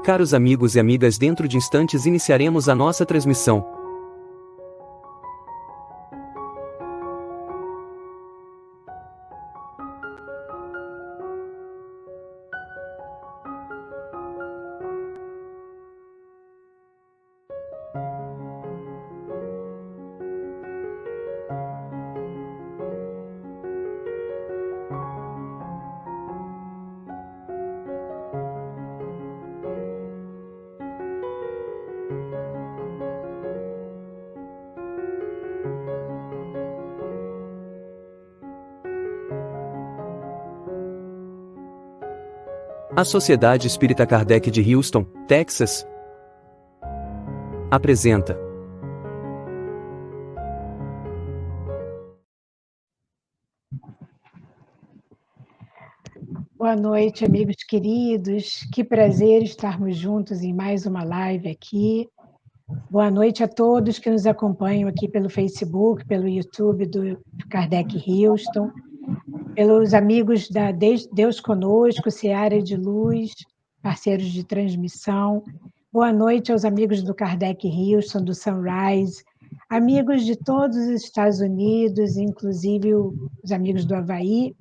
Caros amigos e amigas, dentro de instantes iniciaremos a nossa transmissão. A Sociedade Espírita Kardec de Houston, Texas, apresenta Boa noite, amigos queridos. Que prazer estarmos juntos em mais uma live aqui. Boa noite a todos que nos acompanham aqui pelo Facebook, pelo YouTube do Kardec Houston, pelos amigos da Deus Conosco, Seara de Luz, parceiros de transmissão. Boa noite aos amigos do Kardec Houston, do Sunrise, amigos de todos os Estados Unidos, inclusive os amigos do Havaí,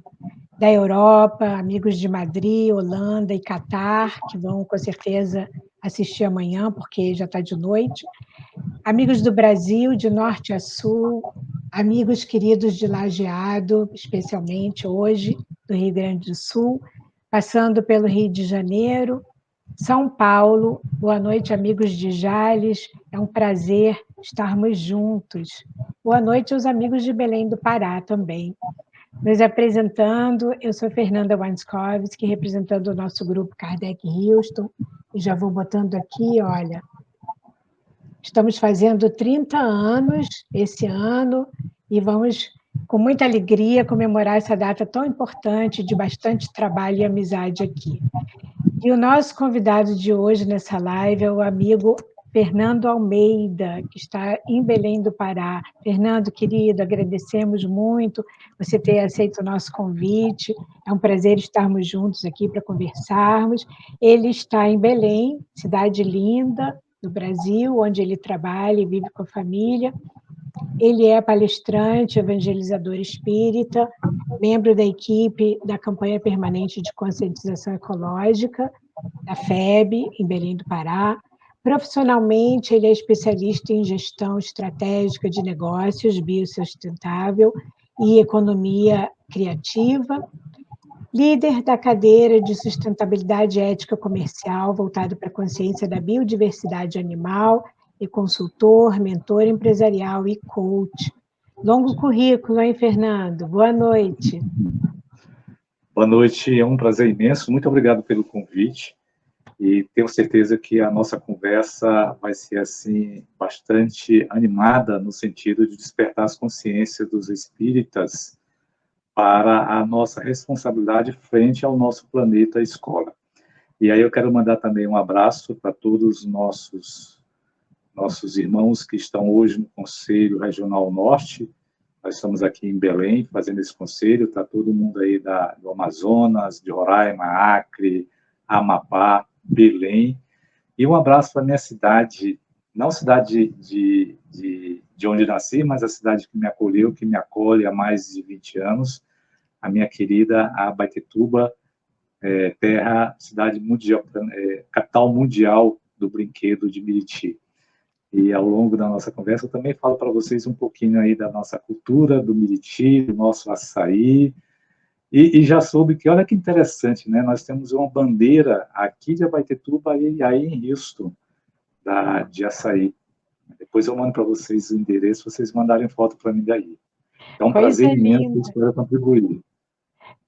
da Europa, amigos de Madrid, Holanda e Catar, que vão com certeza assistir amanhã, porque já está de noite. Amigos do Brasil, de norte a sul, amigos queridos de Lajeado, especialmente hoje, do Rio Grande do Sul, passando pelo Rio de Janeiro, São Paulo. Boa noite, amigos de Jales, é um prazer estarmos juntos. Boa noite aos amigos de Belém do Pará também. Nos apresentando, eu sou Fernanda Wanskovski, representando o nosso grupo Kardec Houston, e já vou botando aqui, olha, estamos fazendo 30 anos esse ano, e vamos, com muita alegria, comemorar essa data tão importante, de bastante trabalho e amizade aqui. E o nosso convidado de hoje nessa live é o amigo Fernando Almeida, que está em Belém do Pará. Fernando, querido, agradecemos muito você ter aceito o nosso convite. É um prazer estarmos juntos aqui para conversarmos. Ele está em Belém, cidade linda do Brasil, onde ele trabalha e vive com a família. Ele é palestrante, evangelizador espírita, membro da equipe da Campanha Permanente de Conscientização Ecológica, da FEB, em Belém do Pará. Profissionalmente, ele é especialista em gestão estratégica de negócios, biossustentável e economia criativa. Líder da cadeira de sustentabilidade ética comercial, voltado para a consciência da biodiversidade animal, e consultor, mentor empresarial e coach. Longo currículo, hein, Fernando? Boa noite. Boa noite, é um prazer imenso. Muito obrigado pelo convite. E tenho certeza que a nossa conversa vai ser, assim, bastante animada, no sentido de despertar as consciências dos espíritas para a nossa responsabilidade frente ao nosso planeta escola. E aí eu quero mandar também um abraço para todos os nossos irmãos que estão hoje no Conselho Regional Norte. Nós estamos aqui em Belém fazendo esse conselho, está todo mundo aí do Amazonas, de Roraima, Acre, Amapá, Belém. E um abraço para a minha cidade, não cidade de onde nasci, mas a cidade que me acolheu, que me acolhe há mais de 20 anos, a minha querida Abaetetuba, cidade mundial, capital mundial do brinquedo de Miriti. E ao longo da nossa conversa eu também falo para vocês um pouquinho aí da nossa cultura, do Miriti, do nosso açaí. E já soube que, olha que interessante, né? Nós temos uma bandeira aqui de Abaetetuba e aí em Houston, de açaí. Depois eu mando para vocês o endereço, vocês mandarem foto para mim daí. É um prazer imenso, espero contribuir.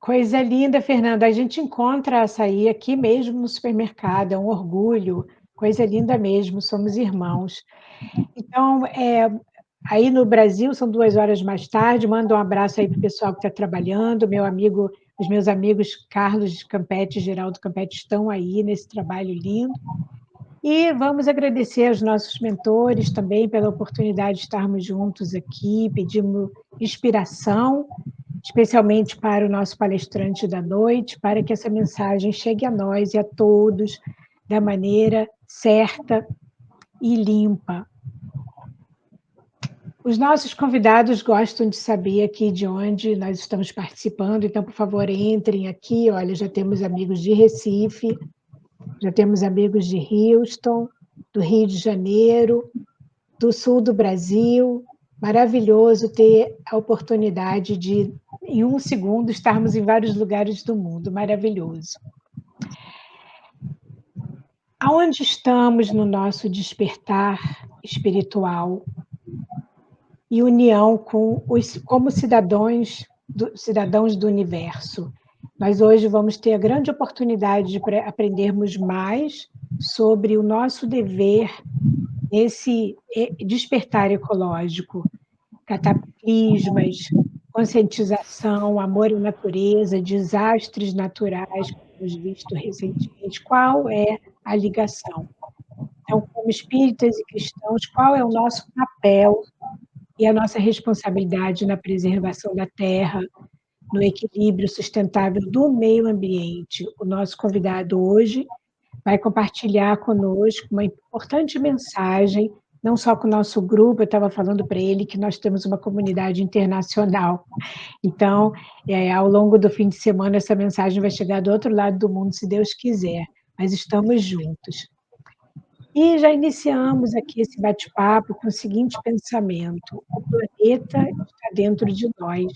Coisa linda, Fernanda. A gente encontra açaí aqui mesmo no supermercado, é um orgulho. Coisa linda mesmo, somos irmãos. Então, aí no Brasil são 2 horas mais tarde, mando um abraço aí para o pessoal que está trabalhando, os meus amigos Carlos Campetti e Geraldo Campetti estão aí nesse trabalho lindo. E vamos agradecer aos nossos mentores também pela oportunidade de estarmos juntos aqui, pedimos inspiração, especialmente para o nosso palestrante da noite, para que essa mensagem chegue a nós e a todos da maneira certa e limpa. Os nossos convidados gostam de saber aqui de onde nós estamos participando, então, por favor, entrem aqui. Olha, já temos amigos de Recife, já temos amigos de Houston, do Rio de Janeiro, do sul do Brasil. Maravilhoso ter a oportunidade de, em 1 segundo, estarmos em vários lugares do mundo. Maravilhoso. Aonde estamos no nosso despertar espiritual e união como cidadãos do universo? Nós hoje vamos ter a grande oportunidade de aprendermos mais sobre o nosso dever nesse despertar ecológico, cataclismas, conscientização, amor à natureza, desastres naturais que temos visto recentemente. Qual é a ligação? Então, como espíritas e cristãos, qual é o nosso papel e a nossa responsabilidade na preservação da Terra, no equilíbrio sustentável do meio ambiente? O nosso convidado hoje vai compartilhar conosco uma importante mensagem, não só com o nosso grupo. Eu estava falando para ele que nós temos uma comunidade internacional. Então, ao longo do fim de semana, essa mensagem vai chegar do outro lado do mundo, se Deus quiser, mas estamos juntos. E já iniciamos aqui esse bate-papo com o seguinte pensamento: o planeta está dentro de nós.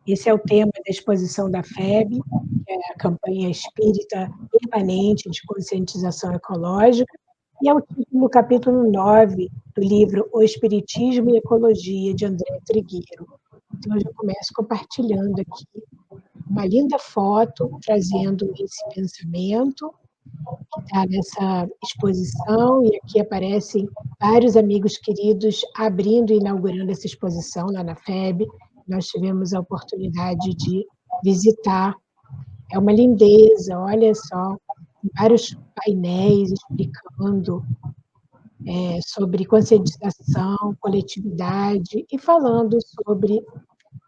Esse é o tema da exposição da FEB, que é a campanha espírita permanente de conscientização ecológica, e é o título do capítulo 9 do livro O Espiritismo e Ecologia, de André Trigueiro. Então, eu já começo compartilhando aqui uma linda foto, trazendo esse pensamento, que está nessa exposição, e aqui aparecem vários amigos queridos abrindo e inaugurando essa exposição lá na FEB. Nós tivemos a oportunidade de visitar. É uma lindeza, olha só, vários painéis explicando sobre conscientização, coletividade e falando sobre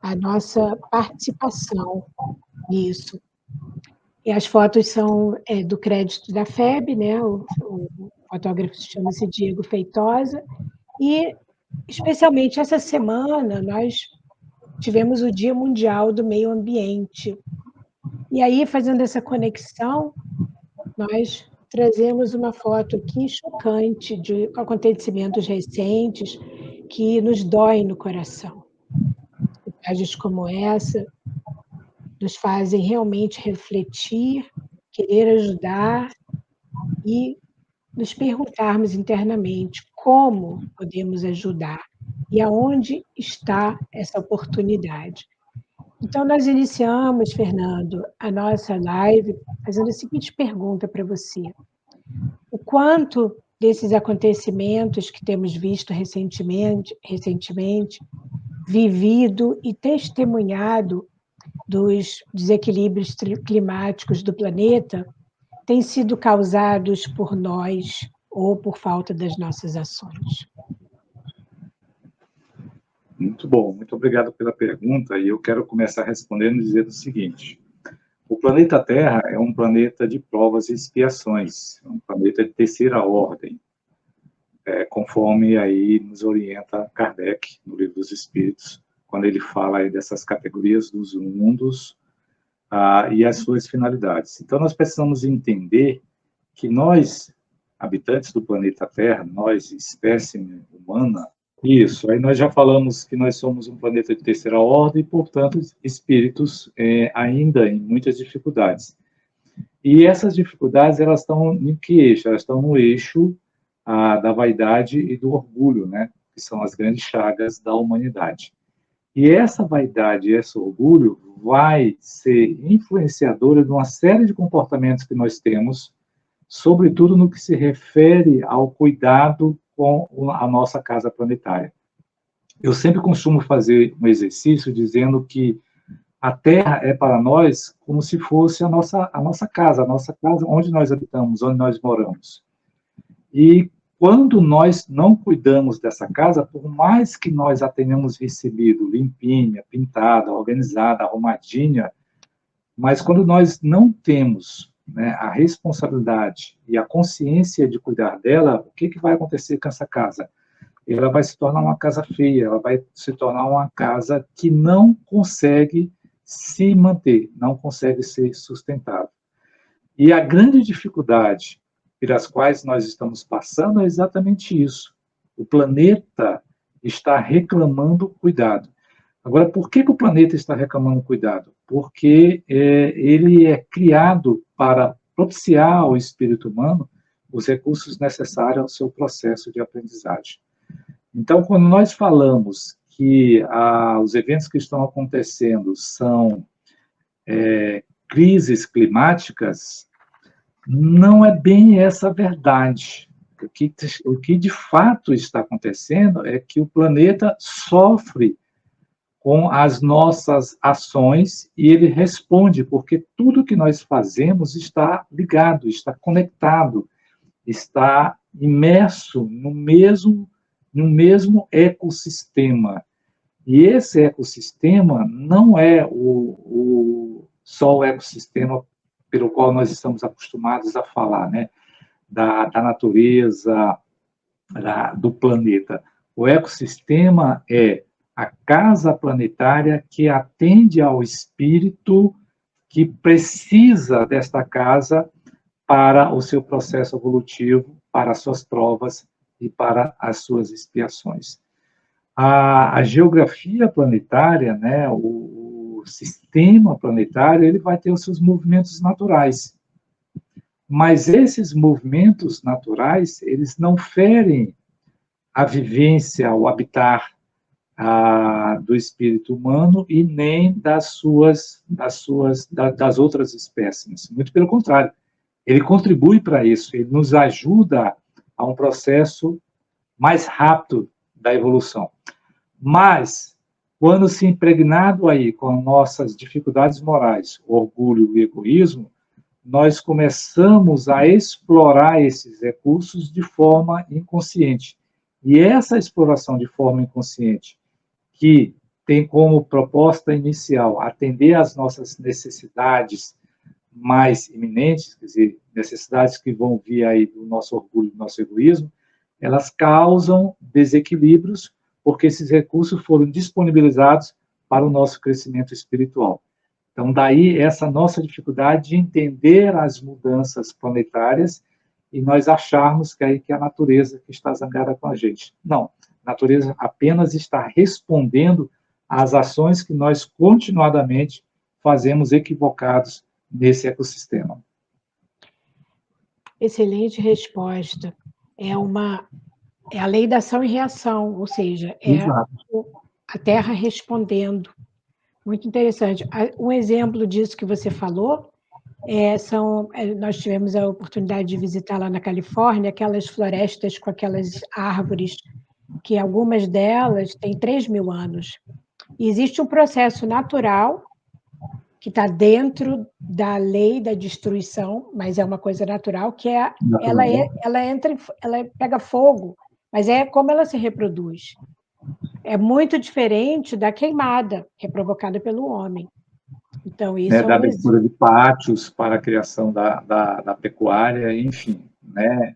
a nossa participação nisso. E as fotos são do crédito da FEB, né? O fotógrafo chama-se Diego Feitosa, e especialmente essa semana nós tivemos o Dia Mundial do Meio Ambiente. E aí, fazendo essa conexão, nós trazemos uma foto aqui chocante de acontecimentos recentes que nos doem no coração. Imagens como essa nos fazem realmente refletir, querer ajudar e nos perguntarmos internamente como podemos ajudar e aonde está essa oportunidade. Então, nós iniciamos, Fernando, a nossa live fazendo a seguinte pergunta para você: o quanto desses acontecimentos que temos visto recentemente, vivido e testemunhado dos desequilíbrios climáticos do planeta têm sido causados por nós ou por falta das nossas ações? Muito bom, muito obrigado pela pergunta, e eu quero começar respondendo dizendo o seguinte: o planeta Terra é um planeta de provas e expiações, é um planeta de terceira ordem, conforme aí nos orienta Kardec, no Livro dos Espíritos, quando ele fala aí dessas categorias dos mundos e as suas finalidades. Então, nós precisamos entender que nós, habitantes do planeta Terra, nós, espécie humana, isso, aí nós já falamos que nós somos um planeta de terceira ordem e, portanto, espíritos ainda em muitas dificuldades. E essas dificuldades, elas estão em que eixo? Elas estão no eixo da vaidade e do orgulho, né? Que são as grandes chagas da humanidade. E essa vaidade e esse orgulho vai ser influenciadora de uma série de comportamentos que nós temos, sobretudo no que se refere ao cuidado com a nossa casa planetária. Eu sempre costumo fazer um exercício dizendo que a Terra é para nós como se fosse a nossa casa onde nós habitamos, onde nós moramos. E quando nós não cuidamos dessa casa, por mais que nós a tenhamos recebido limpinha, pintada, organizada, arrumadinha, mas quando nós não temos né, a responsabilidade e a consciência de cuidar dela, o que vai acontecer com essa casa? Ela vai se tornar uma casa feia, ela vai se tornar uma casa que não consegue se manter, não consegue ser sustentável. E a grande dificuldade pelas quais nós estamos passando é exatamente isso. O planeta está reclamando cuidado. Agora, por que o planeta está reclamando cuidado? Porque ele é criado para propiciar ao espírito humano os recursos necessários ao seu processo de aprendizagem. Então, quando nós falamos que os eventos que estão acontecendo são crises climáticas, não é bem essa a verdade. O que de fato está acontecendo é que o planeta sofre com as nossas ações e ele responde, porque tudo que nós fazemos está ligado, está conectado, está imerso no mesmo ecossistema. E esse ecossistema não é só o ecossistema pelo qual nós estamos acostumados a falar, né? Da natureza, do planeta. O ecossistema é a casa planetária que atende ao espírito que precisa desta casa para o seu processo evolutivo, para as suas provas e para as suas expiações. A geografia planetária, né, o sistema planetário, ele vai ter os seus movimentos naturais. Mas esses movimentos naturais, eles não ferem a vivência, o habitar do espírito humano e nem das outras espécies. Muito pelo contrário, ele contribui para isso, ele nos ajuda a um processo mais rápido da evolução. Mas, quando se impregnado aí com nossas dificuldades morais, orgulho e egoísmo, nós começamos a explorar esses recursos de forma inconsciente. E essa exploração de forma inconsciente, que tem como proposta inicial atender às nossas necessidades mais iminentes, quer dizer, necessidades que vão vir aí do nosso orgulho, do nosso egoísmo, elas causam desequilíbrios, porque esses recursos foram disponibilizados para o nosso crescimento espiritual. Então, daí essa nossa dificuldade de entender as mudanças planetárias e nós acharmos que é a natureza que está zangada com a gente. Não, a natureza apenas está respondendo às ações que nós continuadamente fazemos equivocados nesse ecossistema. Excelente resposta. É a lei da ação e reação, ou seja, a Terra respondendo. Muito interessante. Um exemplo disso que você falou, nós tivemos a oportunidade de visitar lá na Califórnia, aquelas florestas com aquelas árvores, que algumas delas têm 3.000 anos. E existe um processo natural que está dentro da lei da destruição, mas é uma coisa natural, que ela pega fogo, mas é como ela se reproduz. É muito diferente da queimada, que é provocada pelo homem. Então, isso da abertura de pátios para a criação da pecuária, enfim, né?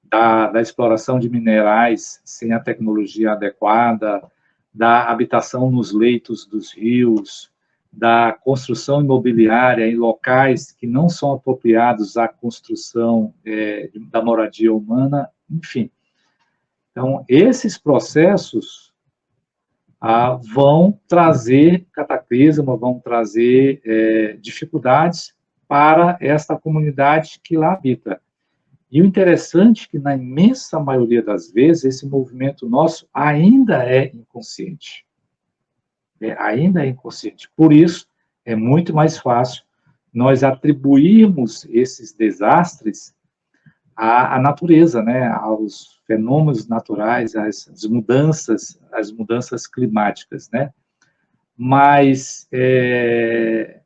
Da exploração de minerais sem a tecnologia adequada, da habitação nos leitos dos rios, da construção imobiliária em locais que não são apropriados à construção da moradia humana, enfim. Então, esses processos vão trazer cataclismo, vão trazer dificuldades para esta comunidade que lá habita. E o interessante é que, na imensa maioria das vezes, esse movimento nosso ainda é inconsciente. Ainda é inconsciente. Por isso, é muito mais fácil nós atribuirmos esses desastres à natureza, né, aos fenômenos naturais, às mudanças climáticas, né? Mas é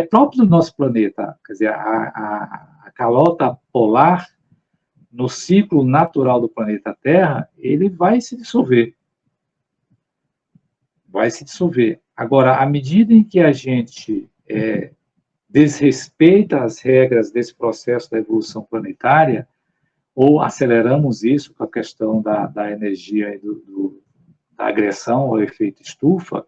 próprio do nosso planeta, quer dizer, a calota polar, no ciclo natural do planeta Terra, ele vai se dissolver. Vai se dissolver. Agora, à medida em que a gente desrespeita as regras desse processo da evolução planetária, ou aceleramos isso com a questão da energia e da agressão ao efeito estufa,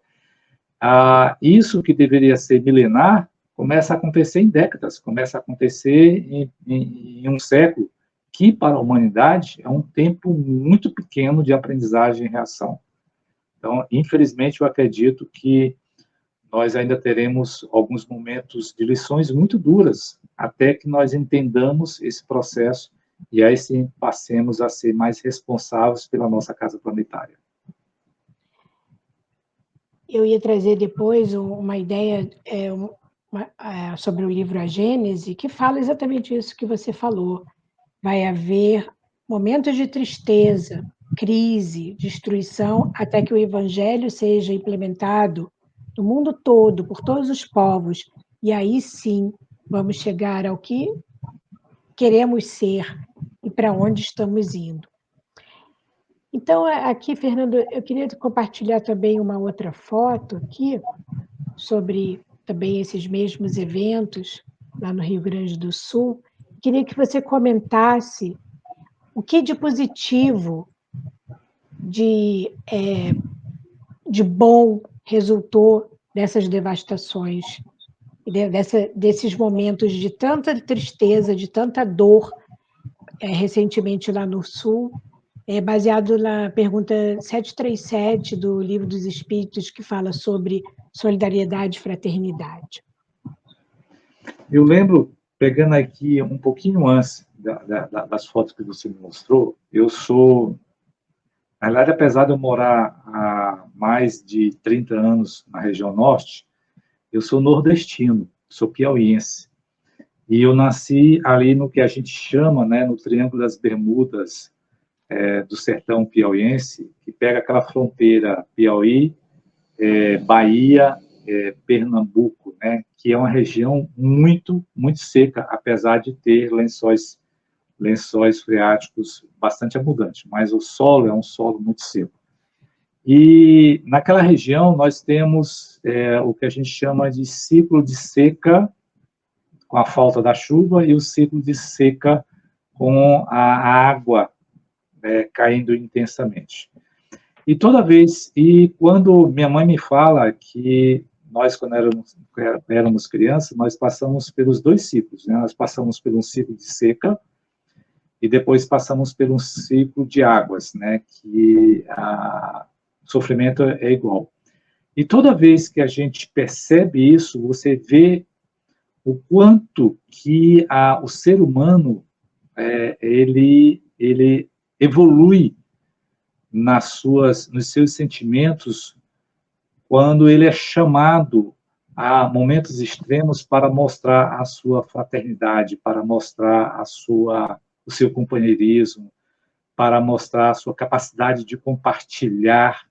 isso que deveria ser milenar começa a acontecer em décadas, começa a acontecer em um século, que para a humanidade é um tempo muito pequeno de aprendizagem e reação. Então, infelizmente, eu acredito que nós ainda teremos alguns momentos de lições muito duras, até que nós entendamos esse processo e aí sim passemos a ser mais responsáveis pela nossa casa planetária. Eu ia trazer depois uma ideia sobre o livro A Gênese, que fala exatamente isso que você falou. Vai haver momentos de tristeza, crise, destruição, até que o evangelho seja implementado no mundo todo, por todos os povos, e aí sim vamos chegar ao que queremos ser e para onde estamos indo. Então, aqui, Fernando, eu queria compartilhar também uma outra foto aqui, sobre também esses mesmos eventos lá no Rio Grande do Sul. Queria que você comentasse o que de positivo, de bom resultou dessas devastações, desses momentos de tanta tristeza, de tanta dor, recentemente lá no Sul, baseado na pergunta 737 do Livro dos Espíritos, que fala sobre solidariedade e fraternidade. Eu lembro, pegando aqui um pouquinho antes das fotos que você me mostrou, eu sou, na verdade, apesar de eu morar há mais de 30 anos na região norte, eu sou nordestino, sou piauiense. E eu nasci ali no que a gente chama, né, no Triângulo das Bermudas, do sertão piauiense, que pega aquela fronteira Piauí, Bahia, Pernambuco, né, que é uma região muito, muito seca, apesar de ter lençóis freáticos bastante abundantes, mas o solo é um solo muito seco. E naquela região nós temos o que a gente chama de ciclo de seca com a falta da chuva e o ciclo de seca com a água caindo intensamente. E toda vez, e quando minha mãe me fala que nós, quando éramos crianças, nós passamos pelos dois ciclos, né? Nós passamos por um ciclo de seca e depois passamos por um ciclo de águas, né? Que o sofrimento é igual. E toda vez que a gente percebe isso, você vê o quanto que o ser humano ele evolui nos seus sentimentos quando ele é chamado a momentos extremos para mostrar a sua fraternidade, para mostrar o seu companheirismo, para mostrar a sua capacidade de compartilhar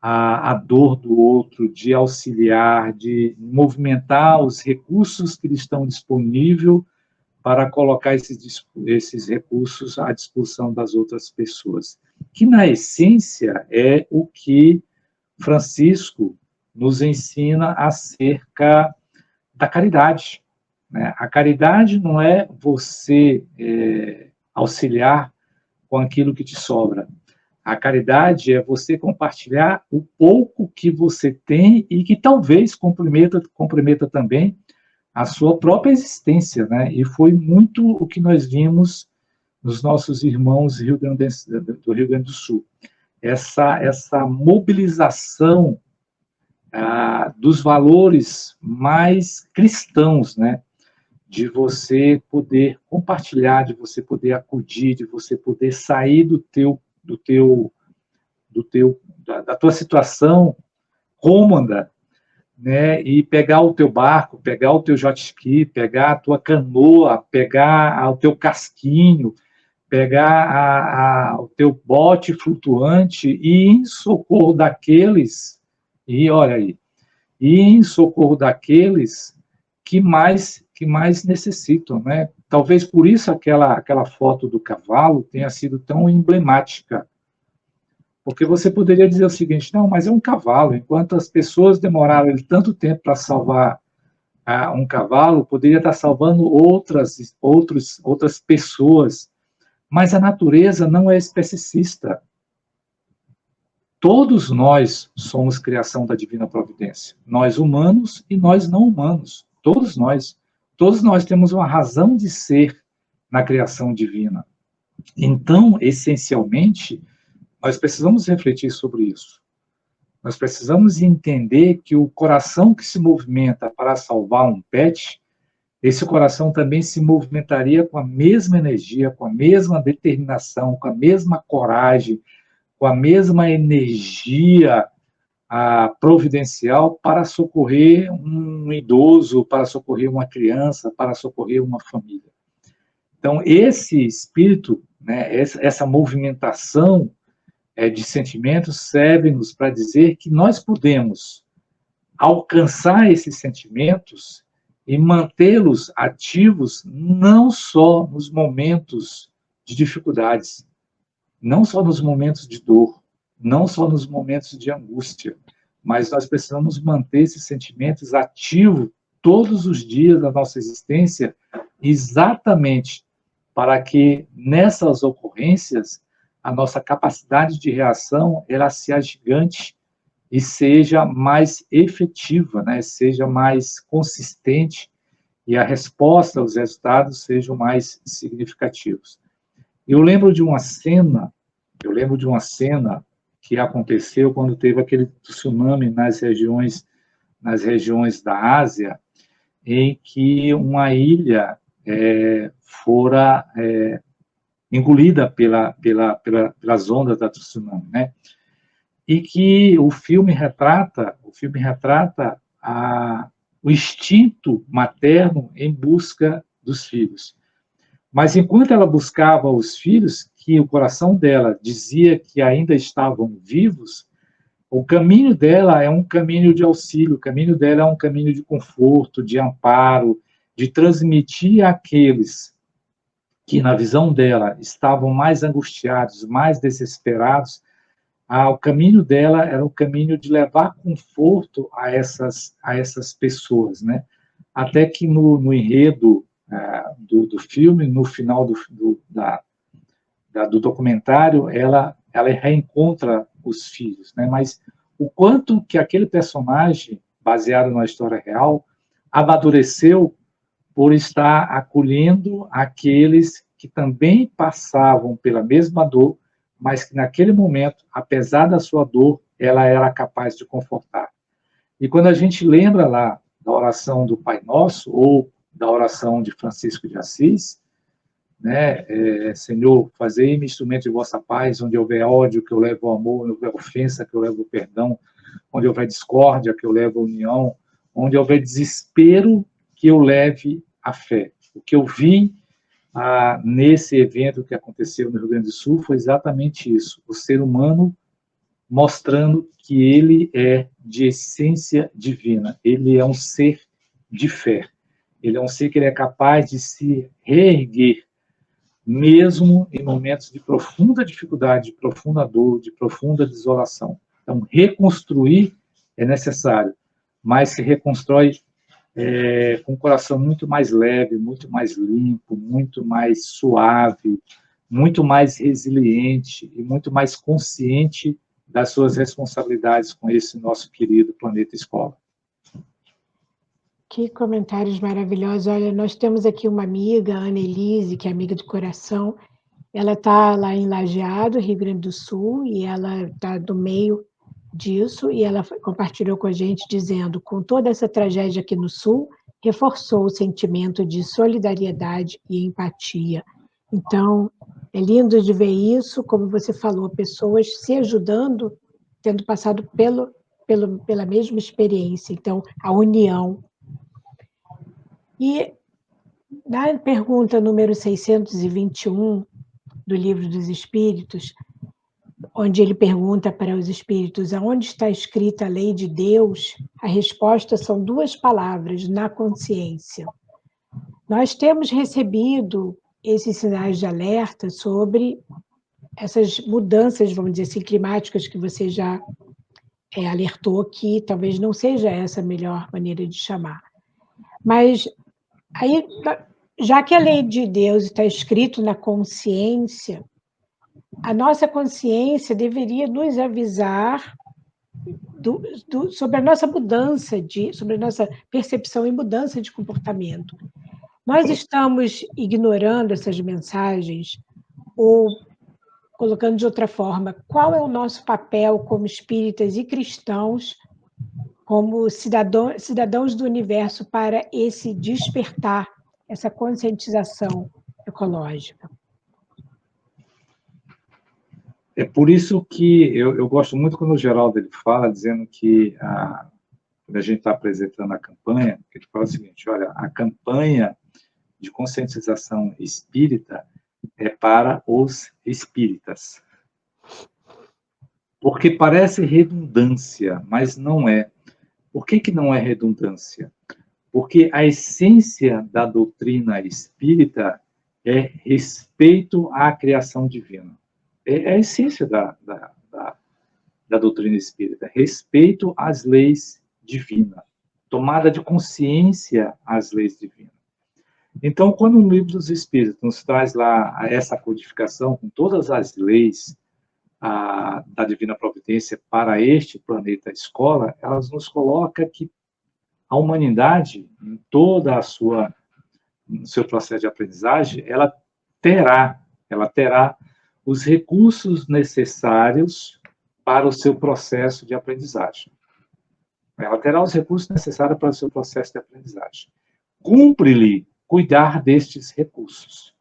a dor do outro, de auxiliar, de movimentar os recursos que lhe estão disponíveis para colocar esses recursos à disposição das outras pessoas. Que, na essência, é o que Francisco nos ensina acerca da caridade, né? A caridade não é você auxiliar com aquilo que te sobra. A caridade é você compartilhar o pouco que você tem e que talvez comprometa também a sua própria existência, né? E foi muito o que nós vimos nos nossos irmãos do Rio Grande do Sul. Essa mobilização dos valores mais cristãos, né? De você poder compartilhar, de você poder acudir, de você poder sair da tua situação cômoda, né, e pegar o teu barco, pegar o teu jet ski, pegar a tua canoa, pegar o teu casquinho, pegar o teu bote flutuante e ir em socorro daqueles, e olha aí, ir em socorro daqueles que mais necessitam, né? Talvez por isso aquela foto do cavalo tenha sido tão emblemática, porque você poderia dizer o seguinte: não, mas é um cavalo, enquanto as pessoas demoraram tanto tempo para salvar um cavalo poderia estar salvando outras pessoas, mas a natureza não é especicista. Todos nós somos criação da divina providência. Nós humanos e nós não humanos. Todos nós. Todos nós temos uma razão de ser na criação divina. Então, essencialmente, nós precisamos refletir sobre isso. Nós precisamos entender que o coração que se movimenta para salvar um pet, esse coração também se movimentaria com a mesma energia, com a mesma determinação, com a mesma coragem, com a mesma energia providencial para socorrer um idoso, para socorrer uma criança, para socorrer uma família. Então, esse espírito, né, essa movimentação de sentimentos serve-nos para dizer que nós podemos alcançar esses sentimentos e mantê-los ativos não só nos momentos de dificuldades, não só nos momentos de dor, não só nos momentos de angústia, mas nós precisamos manter esses sentimentos ativos todos os dias da nossa existência, exatamente para que nessas ocorrências a nossa capacidade de reação ela se agigante e seja mais efetiva, né? Seja mais consistente e a resposta, os resultados sejam mais significativos. Eu lembro de uma cena que aconteceu quando teve aquele tsunami nas regiões da Ásia, em que uma ilha fora engolida pelas ondas da tsunami, né? E que o filme retrata o instinto materno em busca dos filhos. Mas enquanto ela buscava os filhos, que o coração dela dizia que ainda estavam vivos, o caminho dela é um caminho de auxílio, o caminho dela é um caminho de conforto, de amparo, de transmitir àqueles que, na visão dela, estavam mais angustiados, mais desesperados, o caminho dela era o caminho de levar conforto a essas pessoas, né? Até que no enredo do filme, no final do documentário, ela reencontra os filhos, né? Mas o quanto que aquele personagem, baseado na história real, amadureceu por estar acolhendo aqueles que também passavam pela mesma dor, mas que naquele momento, apesar da sua dor, ela era capaz de confortar. E quando a gente lembra lá da oração do Pai Nosso, ou da oração de Francisco de Assis, né? Senhor, fazei-me instrumento de vossa paz, onde houver ódio, que eu levo o amor, onde houver ofensa, que eu levo o perdão, onde houver discórdia, que eu levo a união, onde houver desespero, que eu leve a fé. O que eu vi nesse evento que aconteceu no Rio Grande do Sul foi exatamente isso, o ser humano mostrando que ele é de essência divina, ele é um ser de fé, ele é um ser que ele é capaz de se reerguer, mesmo em momentos de profunda dificuldade, de profunda dor, de profunda desolação. Então, reconstruir é necessário, mas se reconstrói com um coração muito mais leve, muito mais limpo, muito mais suave, muito mais resiliente e muito mais consciente das suas responsabilidades com esse nosso querido planeta escola. Que comentários maravilhosos. Olha, nós temos aqui uma amiga, Ana Elise, que é amiga de coração. Ela está lá em Lajeado, Rio Grande do Sul, e ela está do meio disso, e ela compartilhou com a gente dizendo, com toda essa tragédia aqui no Sul, reforçou o sentimento de solidariedade e empatia. Então, é lindo de ver isso, como você falou, pessoas se ajudando, tendo passado pela mesma experiência. Então, a união. E na pergunta número 621 do Livro dos Espíritos, onde ele pergunta para os espíritos aonde está escrita a lei de Deus, a resposta são duas palavras, na consciência. Nós temos recebido esses sinais de alerta sobre essas mudanças, vamos dizer assim, climáticas que você já alertou que talvez não seja essa a melhor maneira de chamar. Mas aí, já que a lei de Deus está escrito na consciência, a nossa consciência deveria nos avisar sobre a nossa mudança, sobre a nossa percepção e mudança de comportamento. Nós estamos ignorando essas mensagens ou, colocando de outra forma, qual é o nosso papel como espíritas e cristãos, como cidadãos do universo, para esse despertar, essa conscientização ecológica? É por isso que eu gosto muito quando o Geraldo ele fala, dizendo que quando a gente está apresentando a campanha, ele fala o seguinte: olha, a campanha de conscientização espírita é para os espíritas. Porque parece redundância, mas não é. Por que não é redundância? Porque a essência da doutrina espírita é respeito à criação divina. É a essência da doutrina espírita, respeito às leis divinas, tomada de consciência às leis divinas. Então, quando o Livro dos Espíritos nos traz lá essa codificação com todas as leis da Divina Providência para este planeta escola, elas nos colocam que a humanidade, em toda no seu processo de aprendizagem, ela terá os recursos necessários para o seu processo de aprendizagem. Ela terá os recursos necessários para o seu processo de aprendizagem. Cumpre-lhe cuidar destes recursos,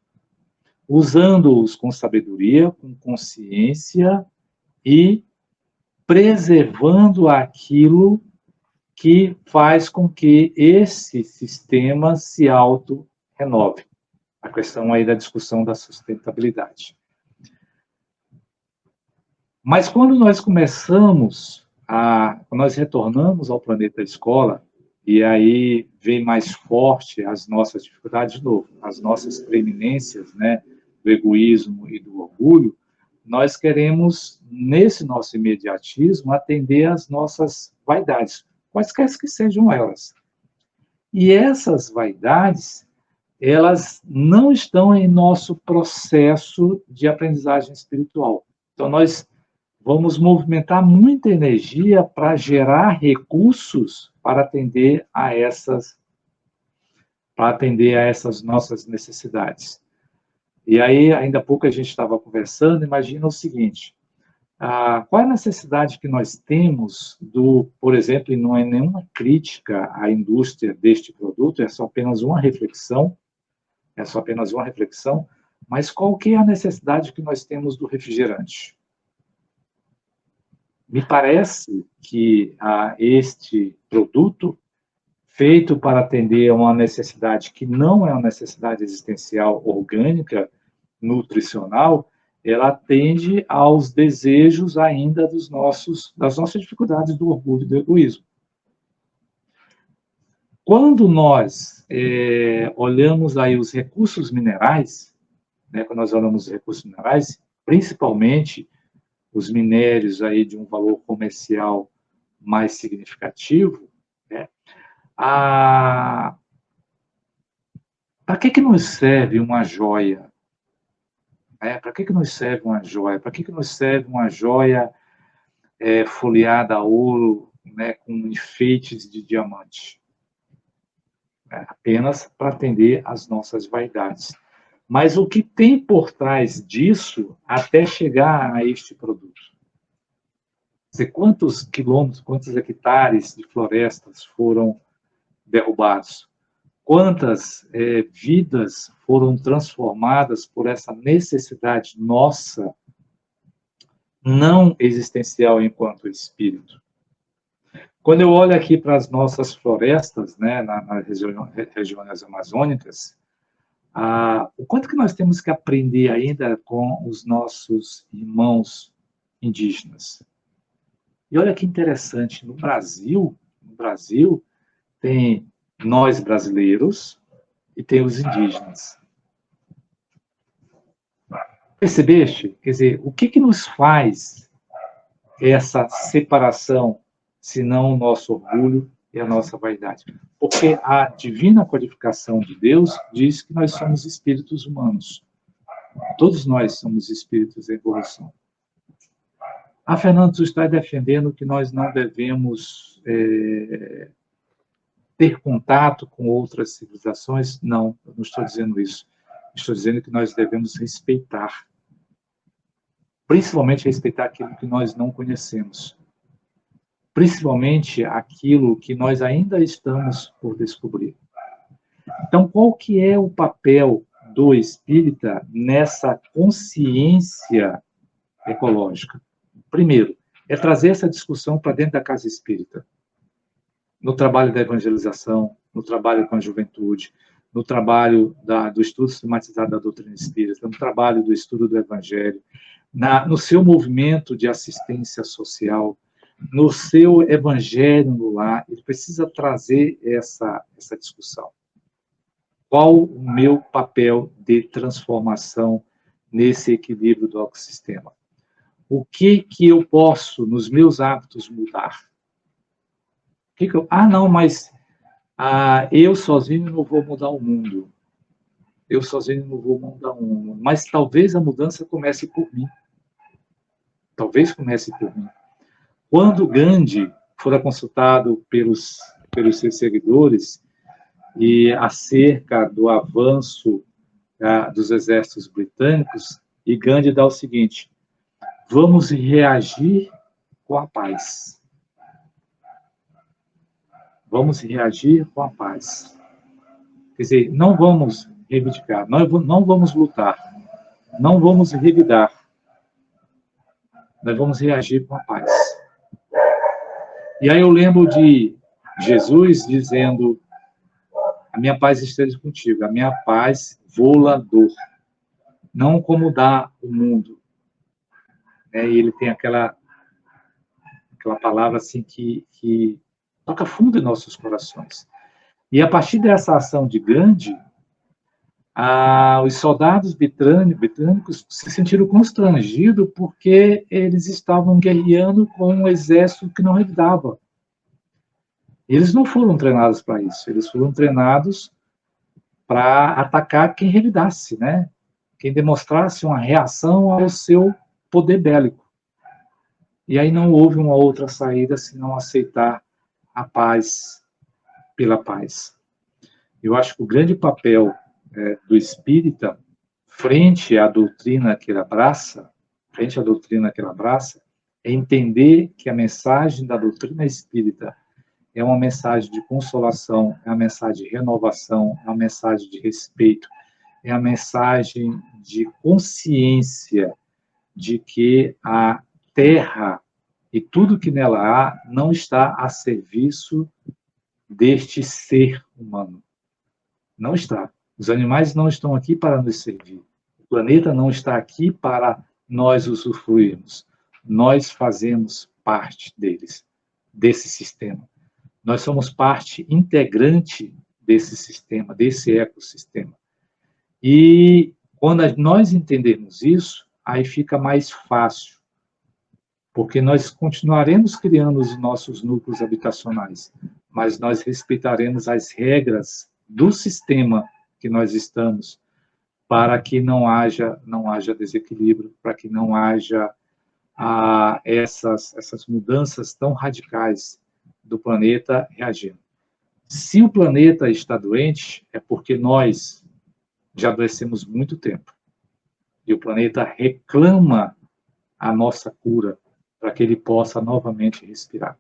usando-os com sabedoria, com consciência e preservando aquilo que faz com que esse sistema se auto-renove. A questão aí da discussão da sustentabilidade. Mas quando nós nós retornamos ao planeta escola, e aí vem mais forte as nossas dificuldades de novo, as nossas preeminências, né, do egoísmo e do orgulho, nós queremos, nesse nosso imediatismo, atender às nossas vaidades, quaisquer que sejam elas. E essas vaidades, elas não estão em nosso processo de aprendizagem espiritual. Então, nós vamos movimentar muita energia para gerar recursos para atender a essas nossas necessidades. E aí, ainda há pouco a gente estava conversando, imagina o seguinte: qual é a necessidade que nós temos por exemplo, e não é nenhuma crítica à indústria deste produto, é só apenas uma reflexão, mas qual que é a necessidade que nós temos do refrigerante? Me parece que este produto, feito para atender a uma necessidade que não é uma necessidade existencial orgânica, nutricional, ela atende aos desejos ainda das nossas dificuldades do orgulho e do egoísmo. Quando nós olhamos aí os recursos minerais, né, quando nós olhamos os recursos minerais, principalmente os minérios aí de um valor comercial mais significativo, né, para que nos serve uma joia? Para que nos serve uma joia? Para que nos serve uma joia folheada a ouro, né, com enfeites de diamante? Apenas para atender às nossas vaidades. Mas o que tem por trás disso até chegar a este produto? Quer dizer, quantos quilômetros, quantos hectares de florestas foram derrubados? Quantas vidas foram transformadas por essa necessidade nossa, não existencial enquanto espírito? Quando eu olho aqui para as nossas florestas, né, nas regiões amazônicas, o quanto que nós temos que aprender ainda com os nossos irmãos indígenas? E olha que interessante, no Brasil tem nós brasileiros e tem os indígenas. Percebeste? Quer dizer, o que nos faz essa separação, se não o nosso orgulho e a nossa vaidade. Porque a divina codificação de Deus diz que nós somos espíritos humanos. Todos nós somos espíritos em evolução. A Fernanda, tu está defendendo que nós não devemos ter contato com outras civilizações? Não, eu não estou dizendo isso. Estou dizendo que nós devemos respeitar. Principalmente respeitar aquilo que nós não conhecemos. Principalmente aquilo que nós ainda estamos por descobrir. Então, qual que é o papel do espírita nessa consciência ecológica? Primeiro, é trazer essa discussão para dentro da casa espírita. No trabalho da evangelização, no trabalho com a juventude, no trabalho do estudo sistematizado da doutrina espírita, no trabalho do estudo do evangelho, no seu movimento de assistência social, no seu evangelho no lar, ele precisa trazer essa discussão. Qual o meu papel de transformação nesse equilíbrio do ecossistema? O que eu posso, nos meus hábitos, mudar? Não, mas eu sozinho não vou mudar o mundo. Eu sozinho não vou mudar o mundo. Mas talvez a mudança comece por mim. Talvez comece por mim. Quando Gandhi fora consultado pelos seus seguidores e acerca do avanço dos exércitos britânicos, e Gandhi dá o seguinte: vamos reagir com a paz. Vamos reagir com a paz. Quer dizer, não vamos reivindicar, não vamos lutar, não vamos revidar. Nós vamos reagir com a paz. E aí eu lembro de Jesus dizendo: a minha paz esteja contigo, a minha paz vou-la dou, não como dá o mundo. E ele tem aquela palavra assim que toca fundo em nossos corações. E a partir dessa ação de Gandhi, os soldados britânicos se sentiram constrangidos porque eles estavam guerreando com um exército que não revidava. Eles não foram treinados para isso, eles foram treinados para atacar quem revidasse, né? Quem demonstrasse uma reação ao seu poder bélico. E aí não houve uma outra saída senão aceitar a paz pela paz. Eu acho que o grande papel do espírita, frente à doutrina que ele abraça, é entender que a mensagem da doutrina espírita é uma mensagem de consolação, é uma mensagem de renovação, é uma mensagem de respeito, é a mensagem de consciência de que a Terra e tudo que nela há não está a serviço deste ser humano. Não está. Os animais não estão aqui para nos servir. O planeta não está aqui para nós usufruirmos. Nós fazemos parte desse sistema. Nós somos parte integrante desse sistema, desse ecossistema. E quando nós entendermos isso, aí fica mais fácil, porque nós continuaremos criando os nossos núcleos habitacionais, mas nós respeitaremos as regras do sistema que nós estamos, para que não haja desequilíbrio, para que não haja essas mudanças tão radicais do planeta reagindo. Se o planeta está doente, é porque nós já adoecemos muito tempo. E o planeta reclama a nossa cura para que ele possa novamente respirar.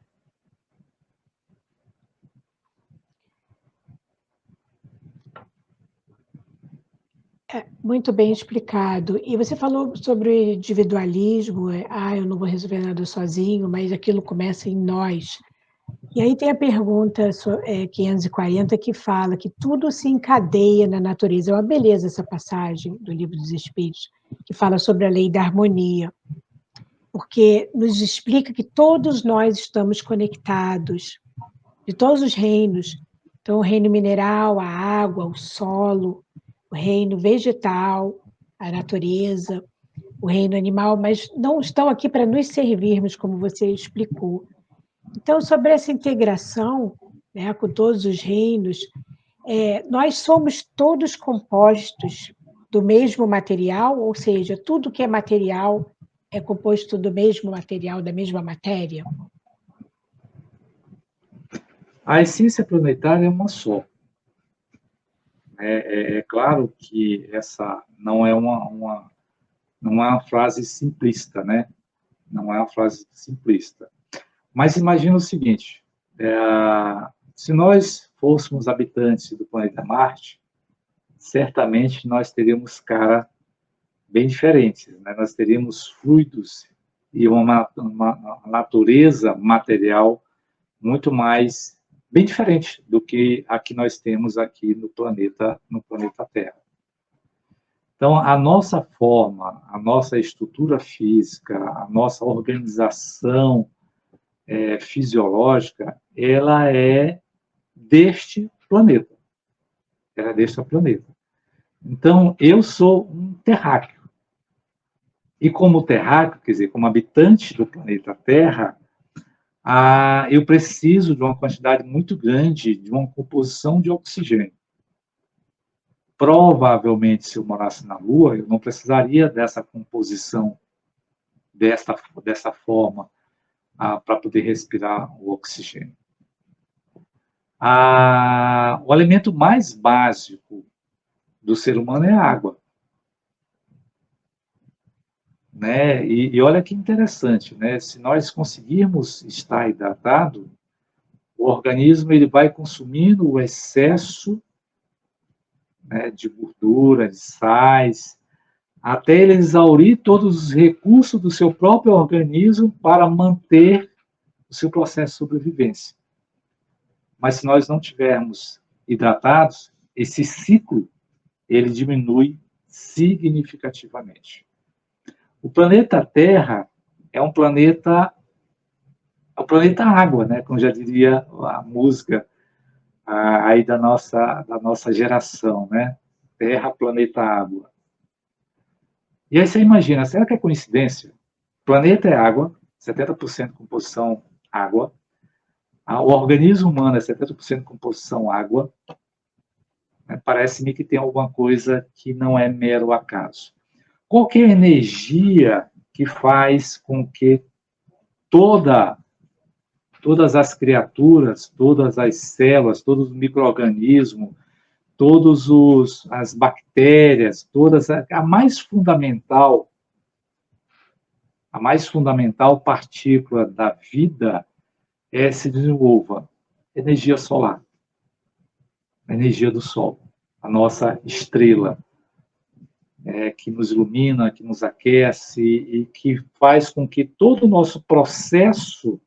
Muito bem explicado. E você falou sobre individualismo, eu não vou resolver nada sozinho, mas aquilo começa em nós. E aí tem a pergunta 540 que fala que tudo se encadeia na natureza. É uma beleza essa passagem do Livro dos Espíritos, que fala sobre a lei da harmonia, porque nos explica que todos nós estamos conectados, de todos os reinos. Então, o reino mineral, a água, o solo, o reino vegetal, a natureza, o reino animal, mas não estão aqui para nos servirmos, como você explicou. Então, sobre essa integração, né, com todos os reinos, nós somos todos compostos do mesmo material, ou seja, tudo que é material é composto do mesmo material, da mesma matéria? A essência planetária é uma só. É claro que essa não é não é uma frase simplista, né? Não é uma frase simplista. Mas imagina o seguinte, se nós fôssemos habitantes do planeta Marte, certamente nós teríamos cara bem diferentes, né? Nós teríamos fluidos e uma natureza material muito mais bem diferente do que a que nós temos aqui no planeta Terra. Então, a nossa forma, a nossa estrutura física, a nossa organização fisiológica, ela é deste planeta. Ela é deste planeta. Então, eu sou um terráqueo. E como terráqueo, quer dizer, como habitante do planeta Terra, eu preciso de uma quantidade muito grande de uma composição de oxigênio. Provavelmente, se eu morasse na Lua, eu não precisaria dessa composição dessa forma para poder respirar o oxigênio. O alimento mais básico do ser humano é a água. Né? E olha que interessante, né? Se nós conseguirmos estar hidratado, o organismo ele vai consumindo o excesso, né, de gordura, de sais, até ele exaurir todos os recursos do seu próprio organismo para manter o seu processo de sobrevivência. Mas se nós não tivermos hidratados, esse ciclo ele diminui significativamente. O planeta Terra é um planeta água, né? Como já diria a música aí da nossa geração, né? Terra, planeta, água. E aí você imagina, será que é coincidência? O planeta é água, 70% composição água. O organismo humano é 70% composição água. Parece-me que tem alguma coisa que não é mero acaso. Qual que é a energia que faz com que todas as criaturas, todas as células, todos os micro-organismos, as bactérias, a mais fundamental partícula da vida se desenvolva? Energia solar, a energia do Sol, a nossa estrela, que nos ilumina, que nos aquece e que faz com que todo o nosso processo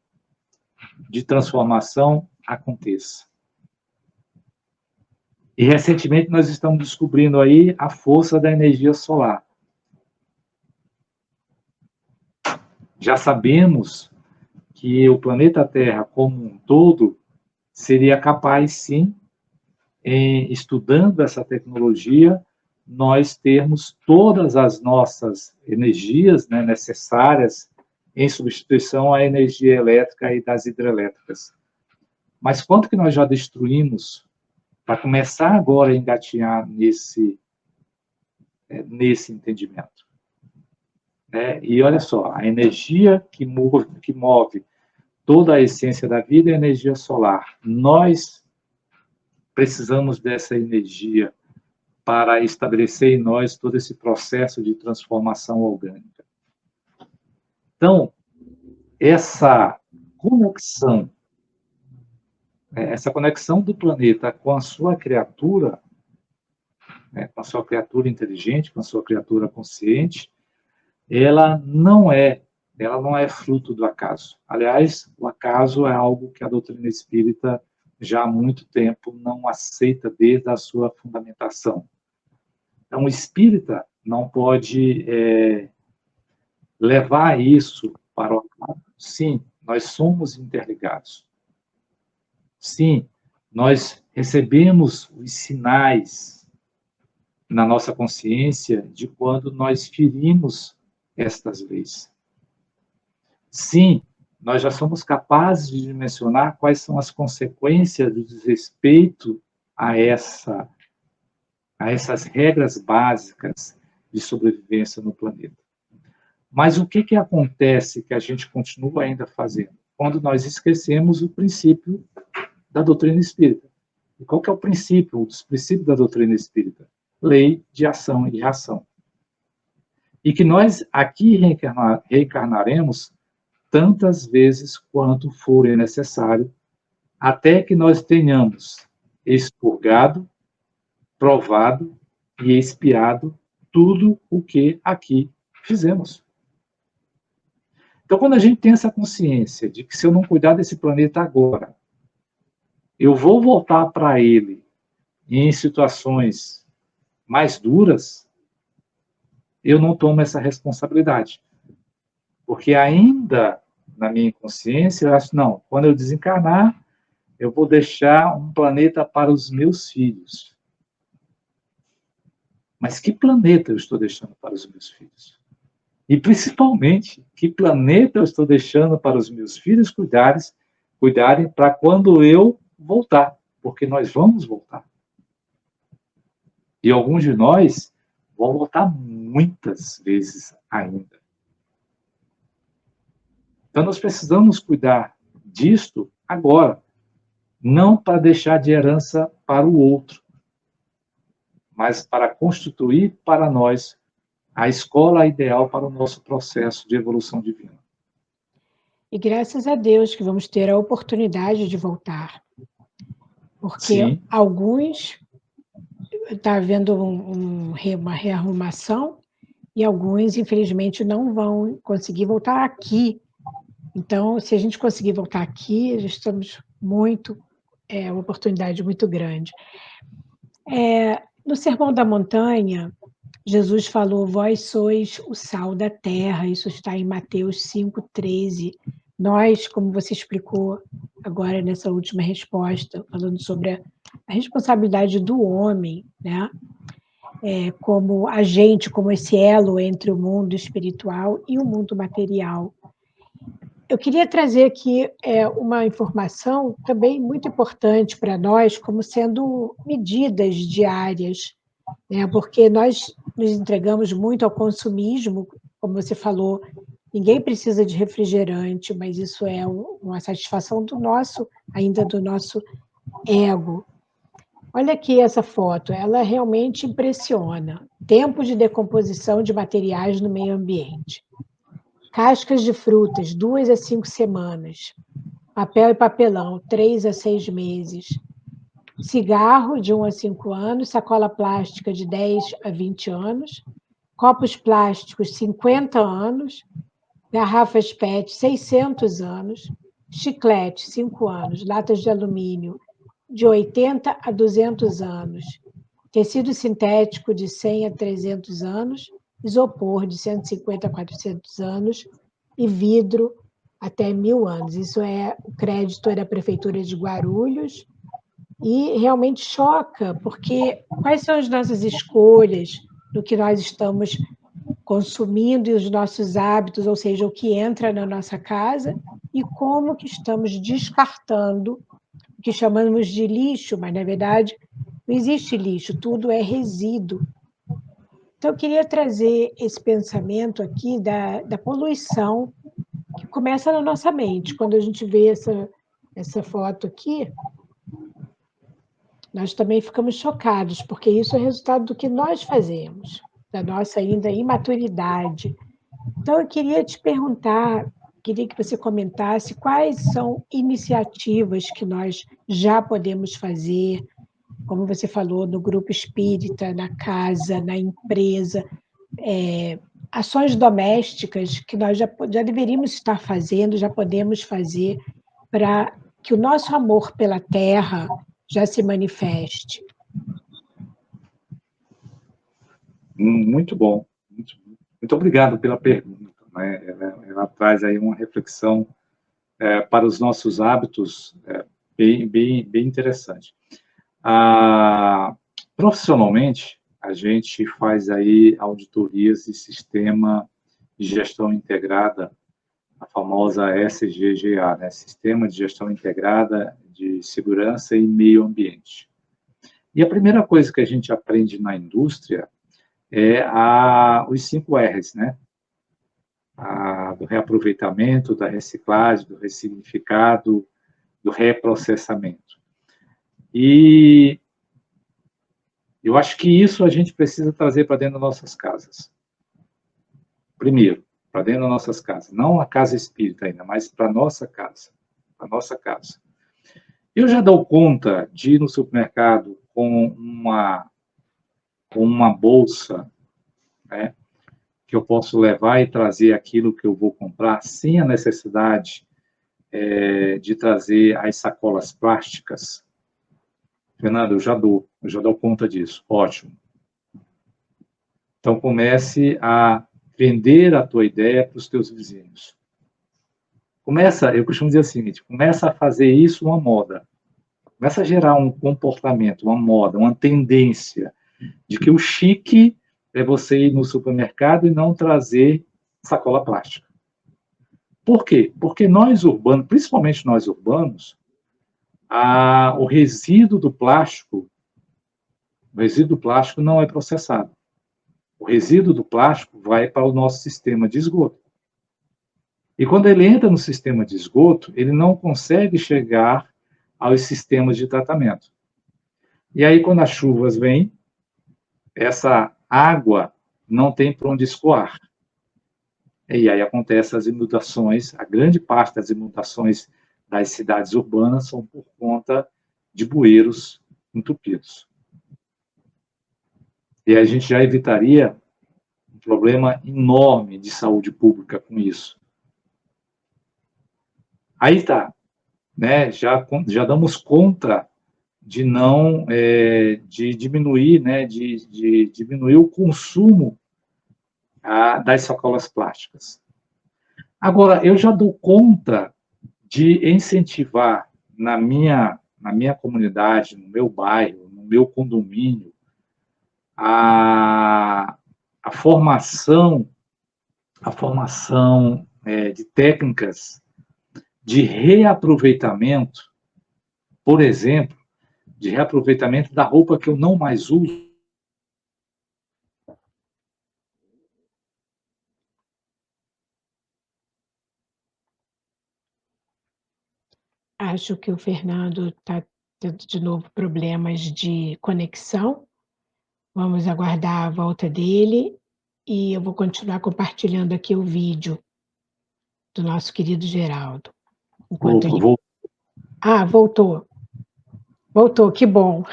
de transformação aconteça. E recentemente nós estamos descobrindo aí a força da energia solar. Já sabemos que o planeta Terra como um todo seria capaz, sim, estudando essa tecnologia, nós termos todas as nossas energias, né, necessárias em substituição à energia elétrica e das hidrelétricas. Mas quanto que nós já destruímos para começar agora a engatinhar nesse entendimento? E olha só, a energia que move toda a essência da vida é a energia solar. Nós precisamos dessa energia para estabelecer em nós todo esse processo de transformação orgânica. Então, essa conexão do planeta com a sua criatura, né, com a sua criatura inteligente, com a sua criatura consciente, ela não é fruto do acaso. Aliás, o acaso é algo que a doutrina espírita já há muito tempo não aceita desde a sua fundamentação. Então, o espírita não pode levar isso para o acaso. Sim, nós somos interligados. Sim, nós recebemos os sinais na nossa consciência de quando nós ferimos estas leis. Sim, nós já somos capazes de dimensionar quais são as consequências do desrespeito a essas regras básicas de sobrevivência no planeta. Mas o que acontece que a gente continua ainda fazendo? Quando nós esquecemos o princípio da doutrina espírita. E qual que é o princípio, um dos princípios da doutrina espírita? Lei de ação e reação. E que nós aqui reencarnaremos tantas vezes quanto forem necessário, até que nós tenhamos expurgado, provado e expiado tudo o que aqui fizemos. Então, quando a gente tem essa consciência de que se eu não cuidar desse planeta agora, eu vou voltar para ele em situações mais duras, eu não tomo essa responsabilidade. Porque ainda na minha inconsciência, eu acho, não, quando eu desencarnar, eu vou deixar um planeta para os meus filhos. Mas que planeta eu estou deixando para os meus filhos? E, principalmente, que planeta eu estou deixando para os meus filhos cuidarem para quando eu voltar? Porque nós vamos voltar. E alguns de nós vão voltar muitas vezes ainda. Então, nós precisamos cuidar disto agora, não para deixar de herança para o outro, mas para constituir para nós a escola ideal para o nosso processo de evolução divina. E graças a Deus que vamos ter a oportunidade de voltar. Porque Sim. Alguns está havendo uma rearrumação e alguns, infelizmente, não vão conseguir voltar aqui. Então, se a gente conseguir voltar aqui, já estamos uma oportunidade muito grande. No Sermão da Montanha, Jesus falou, vós sois o sal da terra, isso está em Mateus 5,13. Nós, como você explicou agora nessa última resposta, falando sobre a responsabilidade do homem, né? Como agente, como esse elo entre o mundo espiritual e o mundo material. Eu queria trazer aqui uma informação também muito importante para nós, como sendo medidas diárias, né? Porque nós nos entregamos muito ao consumismo, como você falou, ninguém precisa de refrigerante, mas isso é uma satisfação do nosso ego. Olha aqui essa foto, ela realmente impressiona. Tempo de decomposição de materiais no meio ambiente. Cascas de frutas, 2 a 5 semanas. Papel e papelão, 3 a 6 meses. Cigarro, de 1 a 5 anos. Sacola plástica, de 10 a 20 anos. Copos plásticos, 50 anos. Garrafas PET, 600 anos. Chiclete, 5 anos. Latas de alumínio, de 80 a 200 anos. Tecido sintético, de 100 a 300 anos. Isopor, de 150 a 400 anos. E vidro, até 1000 anos. Isso é o crédito da Prefeitura de Guarulhos. E realmente choca, porque quais são as nossas escolhas no que nós estamos consumindo e os nossos hábitos, ou seja, o que entra na nossa casa, e como que estamos descartando o que chamamos de lixo, mas, na verdade, não existe lixo, tudo é resíduo. Então, eu queria trazer esse pensamento aqui da poluição que começa na nossa mente. Quando a gente vê essa foto aqui, nós também ficamos chocados, porque isso é resultado do que nós fazemos, da nossa ainda imaturidade. Então, eu queria te perguntar, queria que você comentasse quais são iniciativas que nós já podemos fazer, como você falou, no grupo espírita, na casa, na empresa, ações domésticas que nós já deveríamos estar fazendo, já podemos fazer, para que o nosso amor pela terra já se manifeste. Muito bom. Muito obrigado pela pergunta. Né? Ela traz aí uma reflexão para os nossos hábitos bem interessante. Profissionalmente, a gente faz aí auditorias de sistema de gestão integrada a famosa SGGA, né? Sistema de Gestão Integrada de Segurança e Meio Ambiente. E a primeira coisa que a gente aprende na indústria é os 5 R's, né? Do reaproveitamento, da reciclagem, do ressignificado, do reprocessamento. E eu acho que isso a gente precisa trazer para dentro das nossas casas. Primeiro, para dentro das nossas casas. Não a casa espírita ainda, mas para a nossa casa. Para a nossa casa. Eu já dou conta de ir no supermercado com uma bolsa, né, que eu posso levar e trazer aquilo que eu vou comprar sem a necessidade de trazer as sacolas plásticas. Fernando, eu já dou conta disso. Ótimo. Então, comece a vender a tua ideia para os teus vizinhos. Eu costumo dizer o seguinte, começa a fazer isso uma moda. Começa a gerar um comportamento, uma moda, uma tendência de que o chique é você ir no supermercado e não trazer sacola plástica. Por quê? Porque nós urbanos, principalmente nós urbanos, o resíduo do plástico não é processado. O resíduo do plástico vai para o nosso sistema de esgoto. E quando ele entra no sistema de esgoto, ele não consegue chegar aos sistemas de tratamento. E aí, quando as chuvas vêm, essa água não tem para onde escoar. E aí acontecem as inundações, a grande parte das inundações das cidades urbanas são por conta de bueiros entupidos. E a gente já evitaria um problema enorme de saúde pública com isso. Aí tá, né? Já damos conta de não de diminuir, né? De diminuir o consumo das sacolas plásticas. Agora, eu já dou conta de incentivar na minha comunidade, no meu bairro, no meu condomínio, a formação de técnicas de reaproveitamento, por exemplo, de reaproveitamento da roupa que eu não mais uso. Acho que o Fernando está tendo de novo problemas de conexão. Vamos aguardar a volta dele e eu vou continuar compartilhando aqui o vídeo do nosso querido Geraldo. Voltou. Voltou, que bom.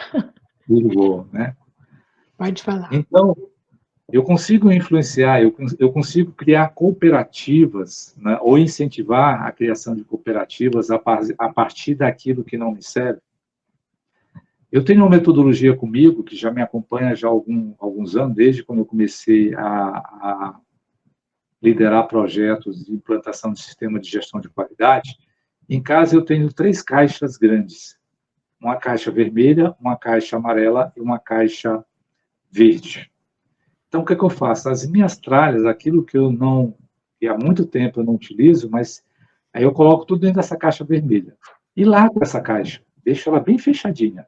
Ligou, né? Pode falar. Então, eu consigo influenciar, eu consigo criar cooperativas, né, ou incentivar a criação de cooperativas a partir daquilo que não me serve. Eu tenho uma metodologia comigo, que já me acompanha já há alguns anos, desde quando eu comecei a liderar projetos de implantação de sistema de gestão de qualidade. Em casa eu tenho 3 caixas grandes. Uma caixa vermelha, uma caixa amarela e uma caixa verde. Então, o que eu faço? As minhas tralhas, aquilo que há muito tempo eu não utilizo, mas aí eu coloco tudo dentro dessa caixa vermelha. E lacro essa caixa, deixo ela bem fechadinha.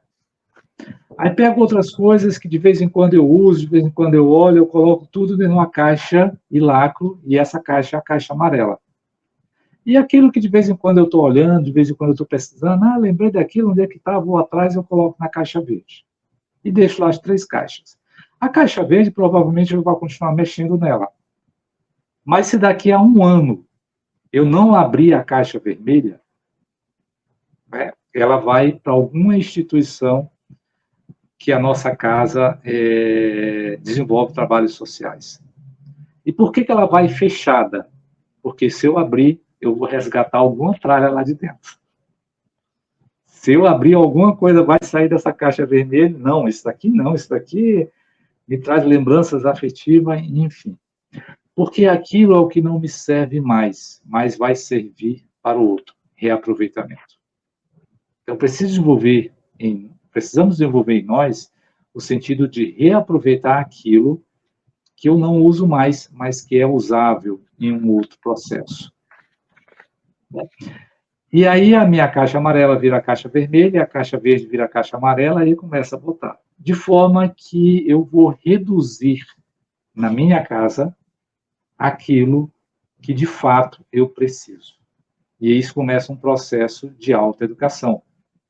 Aí pego outras coisas que de vez em quando eu uso, de vez em quando eu olho, eu coloco tudo dentro de uma caixa e lacro, e essa caixa é a caixa amarela. E aquilo que de vez em quando eu estou olhando, de vez em quando eu estou pesquisando, lembrei daquilo, onde é que está, vou atrás, eu coloco na caixa verde. E deixo lá as 3 caixas. A caixa verde, provavelmente, eu vou continuar mexendo nela. Mas se daqui a 1 ano eu não abrir a caixa vermelha, né, ela vai para alguma instituição que a nossa casa desenvolve trabalhos sociais. E por que ela vai fechada? Porque se eu abrir, eu vou resgatar alguma tralha lá de dentro. Se eu abrir alguma coisa, vai sair dessa caixa vermelha? Não, isso daqui não, isso daqui me traz lembranças afetivas, enfim. Porque aquilo é o que não me serve mais, mas vai servir para o outro, reaproveitamento. Então, precisamos desenvolver em nós o sentido de reaproveitar aquilo que eu não uso mais, mas que é usável em um outro processo. E aí a minha caixa amarela vira a caixa vermelha, a caixa verde vira a caixa amarela, e começa a botar. De forma que eu vou reduzir na minha casa aquilo que de fato eu preciso. E isso começa um processo de autoeducação.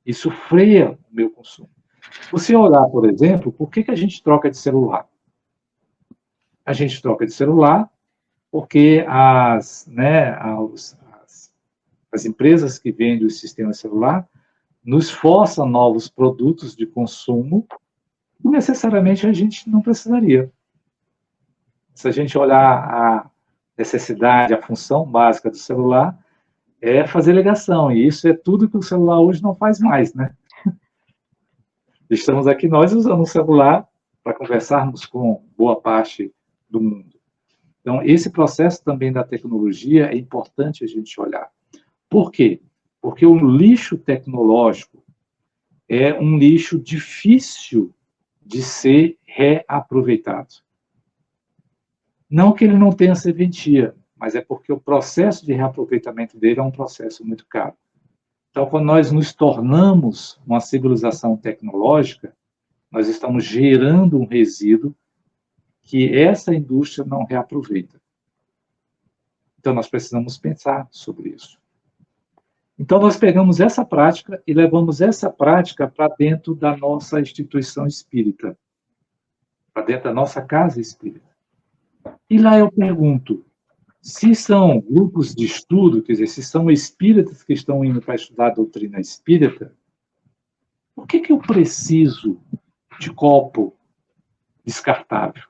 Isso freia o meu consumo. Você olhar, por exemplo, por que a gente troca de celular? A gente troca de celular porque as empresas que vendem o sistema celular nos forçam novos produtos de consumo que necessariamente a gente não precisaria. Se a gente olhar a necessidade, a função básica do celular, é fazer ligação, e isso é tudo que o celular hoje não faz mais, né? Estamos aqui nós usando o celular para conversarmos com boa parte do mundo. Então, esse processo também da tecnologia é importante a gente olhar. Por quê? Porque o lixo tecnológico é um lixo difícil de ser reaproveitado. Não que ele não tenha serventia, mas é porque o processo de reaproveitamento dele é um processo muito caro. Então, quando nós nos tornamos uma civilização tecnológica, nós estamos gerando um resíduo que essa indústria não reaproveita. Então, nós precisamos pensar sobre isso. Então, nós pegamos essa prática e levamos essa prática para dentro da nossa instituição espírita, para dentro da nossa casa espírita. E lá eu pergunto, se são grupos de estudo, quer dizer, se são espíritas que estão indo para estudar a doutrina espírita, por que eu preciso de copo descartável?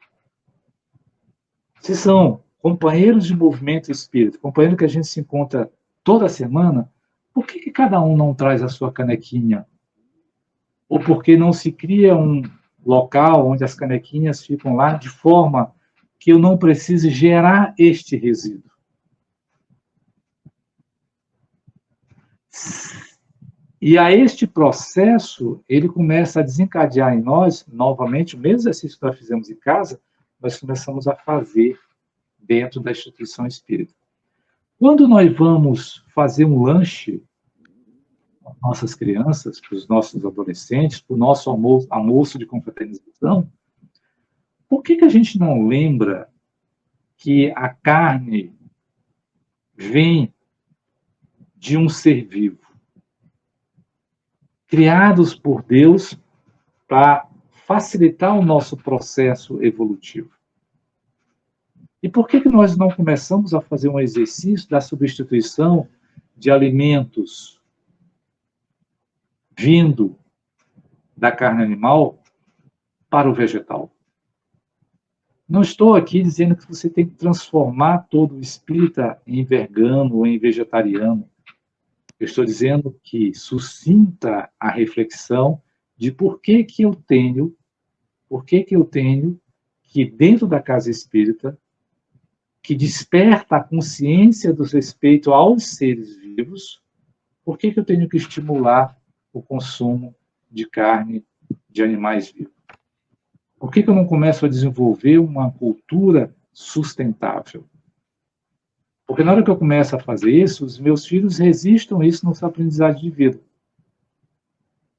Se são companheiros de movimento espírita, companheiro que a gente se encontra toda semana, por que cada um não traz a sua canequinha? Ou por que não se cria um local onde as canequinhas ficam lá de forma que eu não precise gerar este resíduo? E a este processo, ele começa a desencadear em nós, novamente, o mesmo exercício que nós fizemos em casa, nós começamos a fazer dentro da instituição espírita. Quando nós vamos fazer um lanche para as nossas crianças, para os nossos adolescentes, para o nosso almoço de confraternização, por que a gente não lembra que a carne vem de um ser vivo, criados por Deus para facilitar o nosso processo evolutivo? E por que nós não começamos a fazer um exercício da substituição de alimentos vindo da carne animal para o vegetal? Não estou aqui dizendo que você tem que transformar todo o espírita em vegano ou em vegetariano. Eu estou dizendo que suscita a reflexão de por que eu tenho que, dentro da casa espírita, que desperta a consciência do respeito aos seres vivos, por que eu tenho que estimular o consumo de carne de animais vivos? Por que eu não começo a desenvolver uma cultura sustentável? Porque na hora que eu começo a fazer isso, os meus filhos resistem a isso na sua aprendizagem de vida.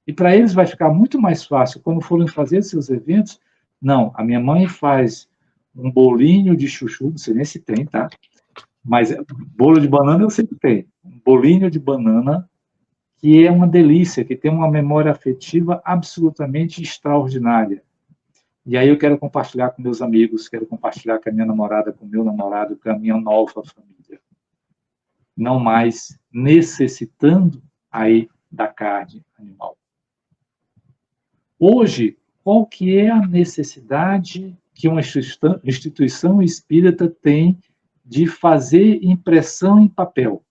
E para eles vai ficar muito mais fácil, quando forem fazer seus eventos, não, a minha mãe faz um bolinho de chuchu, não sei nem se tem, tá? Mas bolo de banana eu sei que tem. Um bolinho de banana que é uma delícia, que tem uma memória afetiva absolutamente extraordinária. E aí eu quero compartilhar com meus amigos, quero compartilhar com a minha namorada, com o meu namorado, com a minha nova família. Não mais necessitando aí da carne animal. Hoje, qual que é a necessidade que uma instituição espírita tem de fazer impressão em papel?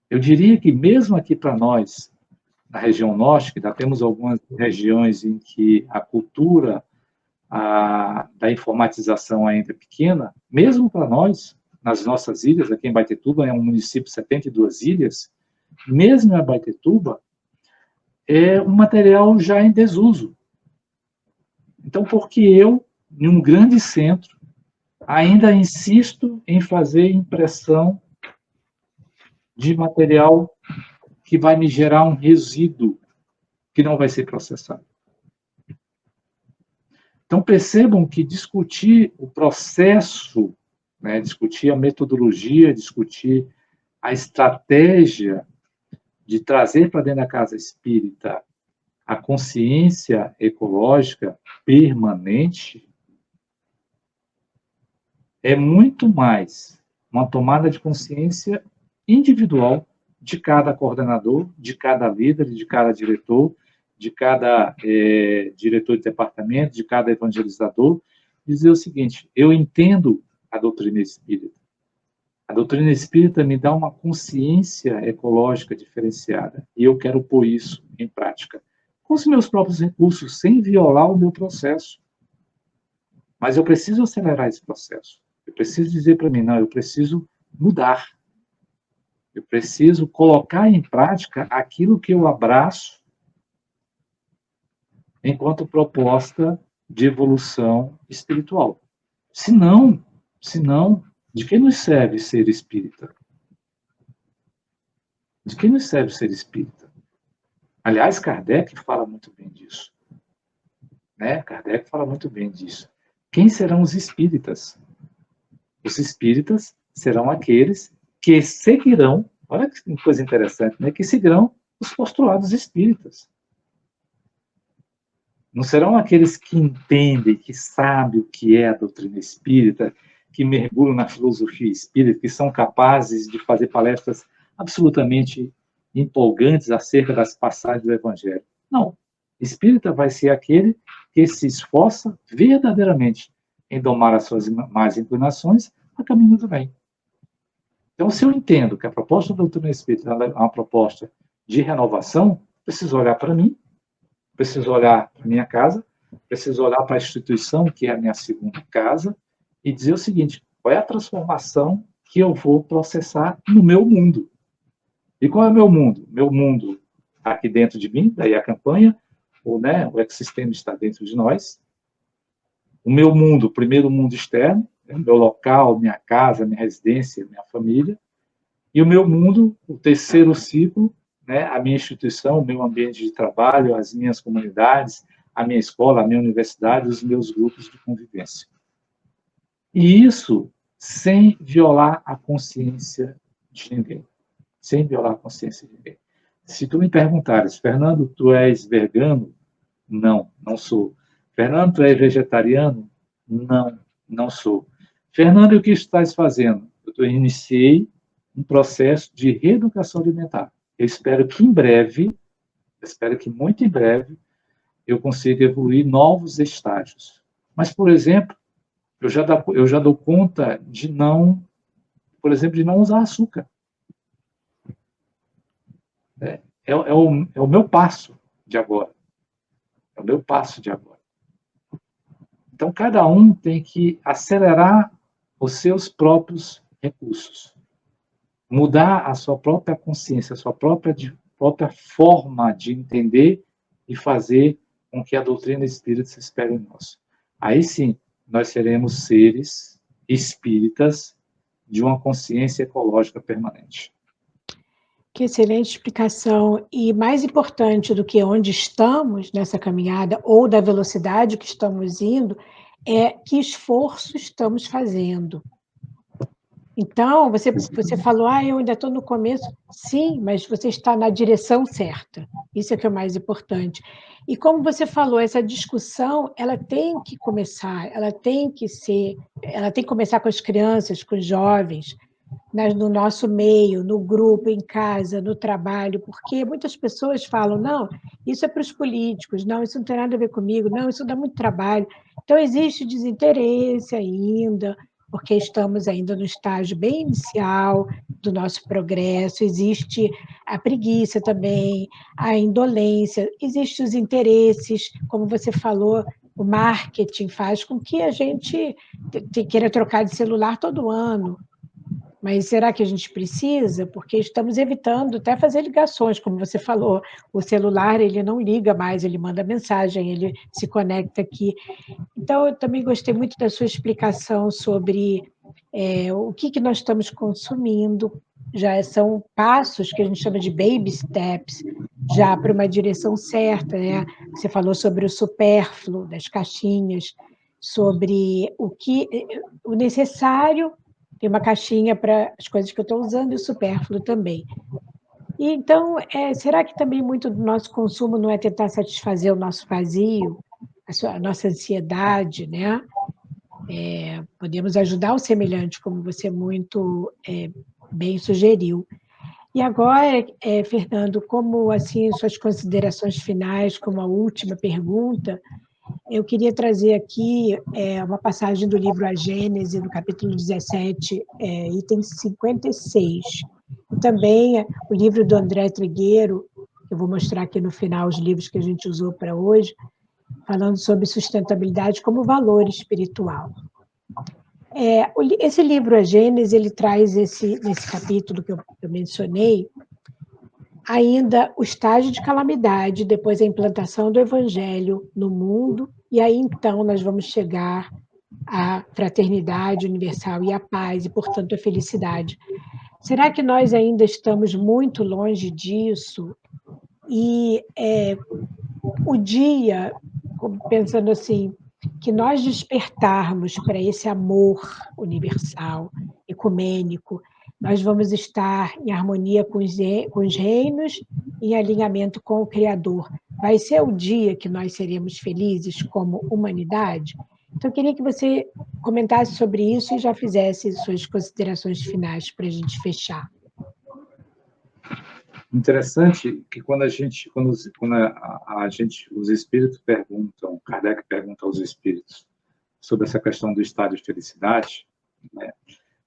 Eu diria que mesmo aqui para nós, na região norte, que ainda temos algumas regiões em que a cultura da informatização ainda é pequena, mesmo para nós, nas nossas ilhas, aqui em Abaetetuba é um município de 72 ilhas, mesmo em Abaetetuba, é um material já em desuso. Então, por que eu, em um grande centro, Ainda insisto em fazer impressão de material que vai me gerar um resíduo que não vai ser processado. Então, percebam que discutir o processo, né, discutir a metodologia, discutir a estratégia de trazer para dentro da casa espírita a consciência ecológica permanente é muito mais uma tomada de consciência individual de cada coordenador, de cada líder, de cada diretor, de cada diretor de departamento, de cada evangelizador, dizer o seguinte: eu entendo a doutrina espírita. A doutrina espírita me dá uma consciência ecológica diferenciada e eu quero pôr isso em prática com os meus próprios recursos, sem violar o meu processo. Mas eu preciso acelerar esse processo. Eu preciso dizer para mim, não, eu preciso mudar. Eu preciso colocar em prática aquilo que eu abraço enquanto proposta de evolução espiritual. Se não, de que nos serve ser espírita? De que nos serve ser espírita? Aliás, Kardec fala muito bem disso. Né? Kardec fala muito bem disso. Quem serão os espíritas? Os espíritas serão aqueles que seguirão, olha que coisa interessante, né? Que seguirão os postulados espíritas. Não serão aqueles que entendem, que sabem o que é a doutrina espírita, que mergulham na filosofia espírita, que são capazes de fazer palestras absolutamente empolgantes acerca das passagens do Evangelho. Não. Espírita vai ser aquele que se esforça verdadeiramente em domar as suas más inclinações a caminho do bem. Então, se eu entendo que a proposta da doutrina espírita é uma proposta de renovação, preciso olhar para mim, preciso olhar para a minha casa, preciso olhar para a instituição, que é a minha segunda casa, e dizer o seguinte: qual é a transformação que eu vou processar no meu mundo? E qual é o meu mundo? Meu mundo aqui dentro de mim, daí a campanha, o ecossistema está dentro de nós. O meu mundo, o primeiro mundo externo, meu local, minha casa, minha residência, minha família. E o meu mundo, o terceiro ciclo, né, a minha instituição, o meu ambiente de trabalho, as minhas comunidades, a minha escola, a minha universidade, os meus grupos de convivência. E isso sem violar a consciência de ninguém. Sem violar a consciência de ninguém. Se tu me perguntares, Fernando, tu és vegano? Não, não sou. Fernando, tu és vegetariano? Não, não sou. Fernando, o que estás fazendo? Eu iniciei um processo de reeducação alimentar. Eu espero que em breve, muito em breve, eu consiga evoluir novos estágios. Mas, por exemplo, eu já dou conta de não, por exemplo, de não usar açúcar. É o meu passo de agora. É o meu passo de agora. Então, cada um tem que acelerar os seus próprios recursos. Mudar a sua própria consciência, a sua própria forma de entender e fazer com que a doutrina espírita se espelhe em nós. Aí sim, nós seremos seres espíritas de uma consciência ecológica permanente. Que excelente explicação. E mais importante do que onde estamos nessa caminhada ou da velocidade que estamos indo, é que esforço estamos fazendo. Então, você falou, eu ainda estou no começo. Sim, mas você está na direção certa. Isso é que é o mais importante. E como você falou, essa discussão, ela tem que começar, ela tem que começar com as crianças, com os jovens, no nosso meio, no grupo, em casa, no trabalho, porque muitas pessoas falam, não, isso é para os políticos, não, isso não tem nada a ver comigo, não, isso dá muito trabalho. Então, existe desinteresse ainda, porque estamos ainda no estágio bem inicial do nosso progresso, existe a preguiça também, a indolência, existem os interesses, como você falou, o marketing faz com que a gente queira trocar de celular todo ano. Mas será que a gente precisa? Porque estamos evitando até fazer ligações, como você falou, o celular ele não liga mais, ele manda mensagem, ele se conecta aqui. Então, eu também gostei muito da sua explicação sobre o que nós estamos consumindo. Já são passos que a gente chama de baby steps, já para uma direção certa, né? Você falou sobre o supérfluo das caixinhas, sobre o necessário, tem uma caixinha para as coisas que eu estou usando e o supérfluo também. E então, será que também muito do nosso consumo não é tentar satisfazer o nosso vazio, a nossa ansiedade, né? Podemos ajudar o semelhante, como você muito bem sugeriu. E agora, Fernando, como assim suas considerações finais, como a última pergunta, eu queria trazer aqui uma passagem do livro A Gênese, no capítulo 17, item 56. E também o livro do André Trigueiro, que eu vou mostrar aqui no final os livros que a gente usou para hoje, falando sobre sustentabilidade como valor espiritual. Esse livro, A Gênese, ele traz nesse capítulo que eu mencionei, ainda o estágio de calamidade, depois a implantação do evangelho no mundo, e aí então nós vamos chegar à fraternidade universal e à paz, e portanto a felicidade. Será que nós ainda estamos muito longe disso? E o dia, pensando assim, que nós despertarmos para esse amor universal, ecumênico, nós vamos estar em harmonia com os reinos, em alinhamento com o Criador. Vai ser o dia que nós seremos felizes como humanidade? Então, eu queria que você comentasse sobre isso e já fizesse suas considerações finais para a gente fechar. Interessante que quando os espíritos perguntam, Kardec pergunta aos espíritos sobre essa questão do estado de felicidade, né,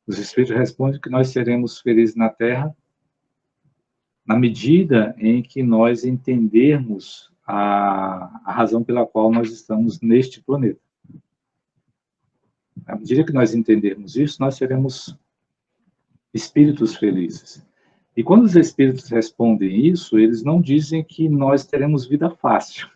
os espíritos respondem que nós seremos felizes na Terra na medida em que nós entendermos a razão pela qual nós estamos neste planeta. À medida que nós entendermos isso, nós seremos espíritos felizes. E quando os espíritos respondem isso, eles não dizem que nós teremos vida fácil.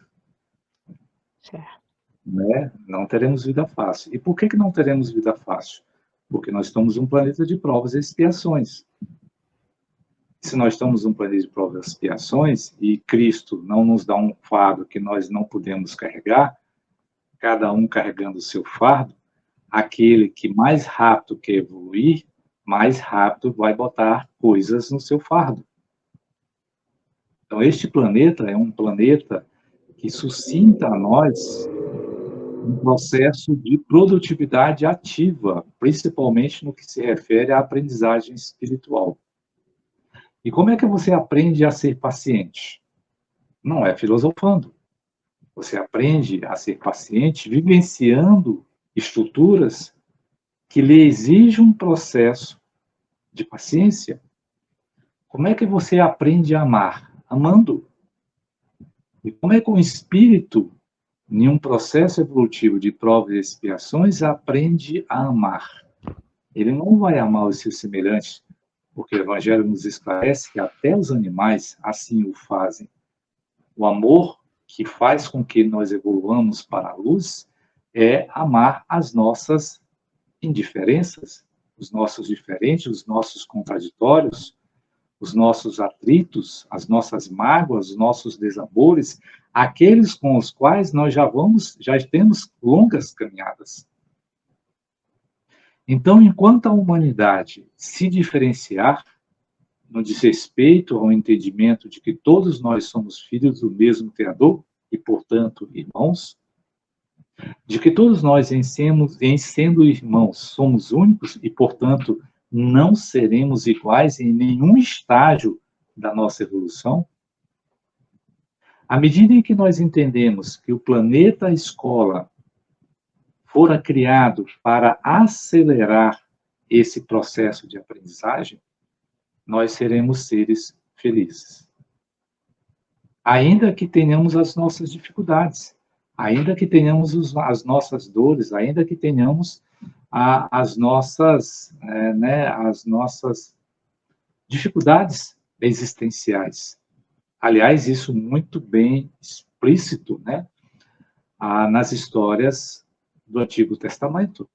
Certo. Né? Não teremos vida fácil. E por que não teremos vida fácil? Porque nós estamos num planeta de provas e expiações. Se nós estamos num planeta de provas e expiações e Cristo não nos dá um fardo que nós não podemos carregar, cada um carregando o seu fardo, aquele que mais rápido quer evoluir, mais rápido vai botar coisas no seu fardo. Então, este planeta é um planeta que suscita a nós um processo de produtividade ativa, principalmente no que se refere à aprendizagem espiritual. E como é que você aprende a ser paciente? Não é filosofando. Você aprende a ser paciente vivenciando estruturas que lhe exigem um processo de paciência. Como é que você aprende a amar? Amando. E como é que um espírito, em um processo evolutivo de provas e expiações, aprende a amar? Ele não vai amar os seus semelhantes, porque o Evangelho nos esclarece que até os animais assim o fazem. O amor que faz com que nós evoluamos para a luz é amar as nossas indiferenças, os nossos diferentes, os nossos contraditórios, os nossos atritos, as nossas mágoas, os nossos desamores, aqueles com os quais nós já temos longas caminhadas. Então, enquanto a humanidade se diferenciar no desrespeito ao entendimento de que todos nós somos filhos do mesmo Criador e, portanto, irmãos, de que todos nós, em sendo irmãos, somos únicos e, portanto, não seremos iguais em nenhum estágio da nossa evolução, à medida em que nós entendemos que o planeta escola fora criado para acelerar esse processo de aprendizagem, nós seremos seres felizes. Ainda que tenhamos as nossas dificuldades, ainda que tenhamos as nossas dores, ainda que tenhamos as nossas, as nossas dificuldades existenciais. Aliás, isso muito bem explícito, né, nas histórias do Antigo Testamento,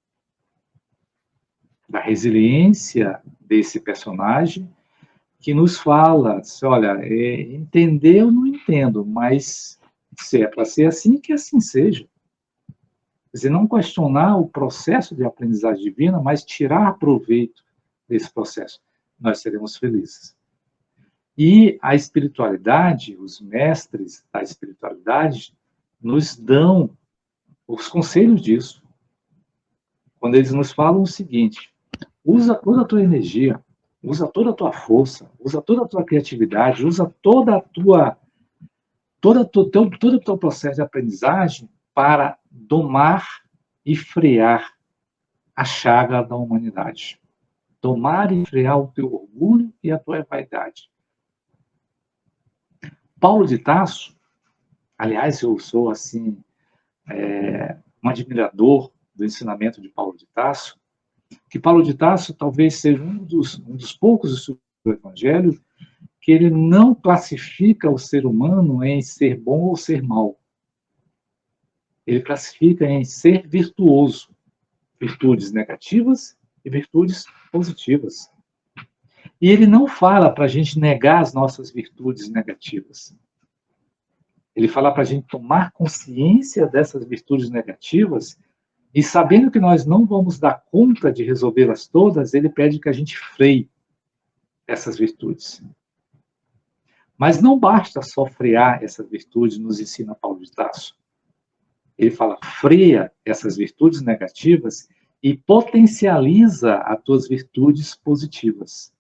da resiliência desse personagem, que nos fala, olha, entender eu não entendo, mas se é para ser assim, que assim seja. Quer dizer, não questionar o processo de aprendizagem divina, mas tirar proveito desse processo. Nós seremos felizes. E a espiritualidade, os mestres da espiritualidade, nos dão os conselhos disso. Quando eles nos falam o seguinte: usa toda a tua energia, usa toda a tua força, usa toda a tua criatividade, usa todo o teu processo de aprendizagem para domar e frear a chaga da humanidade. Domar e frear o teu orgulho e a tua vaidade. Paulo de Tarso, aliás, eu sou assim um admirador do ensinamento de Paulo de Tarso, que Paulo de Tarso talvez seja um dos poucos estudos do Evangelho que ele não classifica o ser humano em ser bom ou ser mau. Ele classifica em ser virtuoso, virtudes negativas e virtudes positivas. E ele não fala para a gente negar as nossas virtudes negativas. Ele fala para a gente tomar consciência dessas virtudes negativas e, sabendo que nós não vamos dar conta de resolvê-las todas, ele pede que a gente freie essas virtudes. Mas não basta só frear essas virtudes, nos ensina Paulo de Tarso. Ele fala, freia essas virtudes negativas e potencializa as tuas virtudes positivas.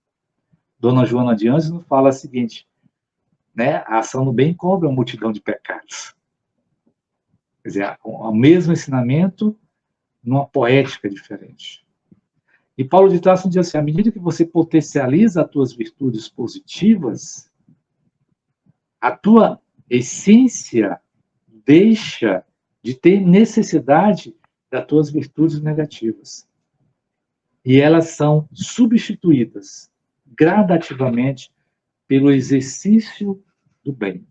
Dona Joana de Ângeles nos fala o seguinte, né, a ação do bem cobre uma multidão de pecados. Quer dizer, o mesmo ensinamento numa poética diferente. E Paulo de Tarso diz assim, à medida que você potencializa as tuas virtudes positivas, a tua essência deixa de ter necessidade das tuas virtudes negativas. E elas são substituídas gradativamente pelo exercício do bem.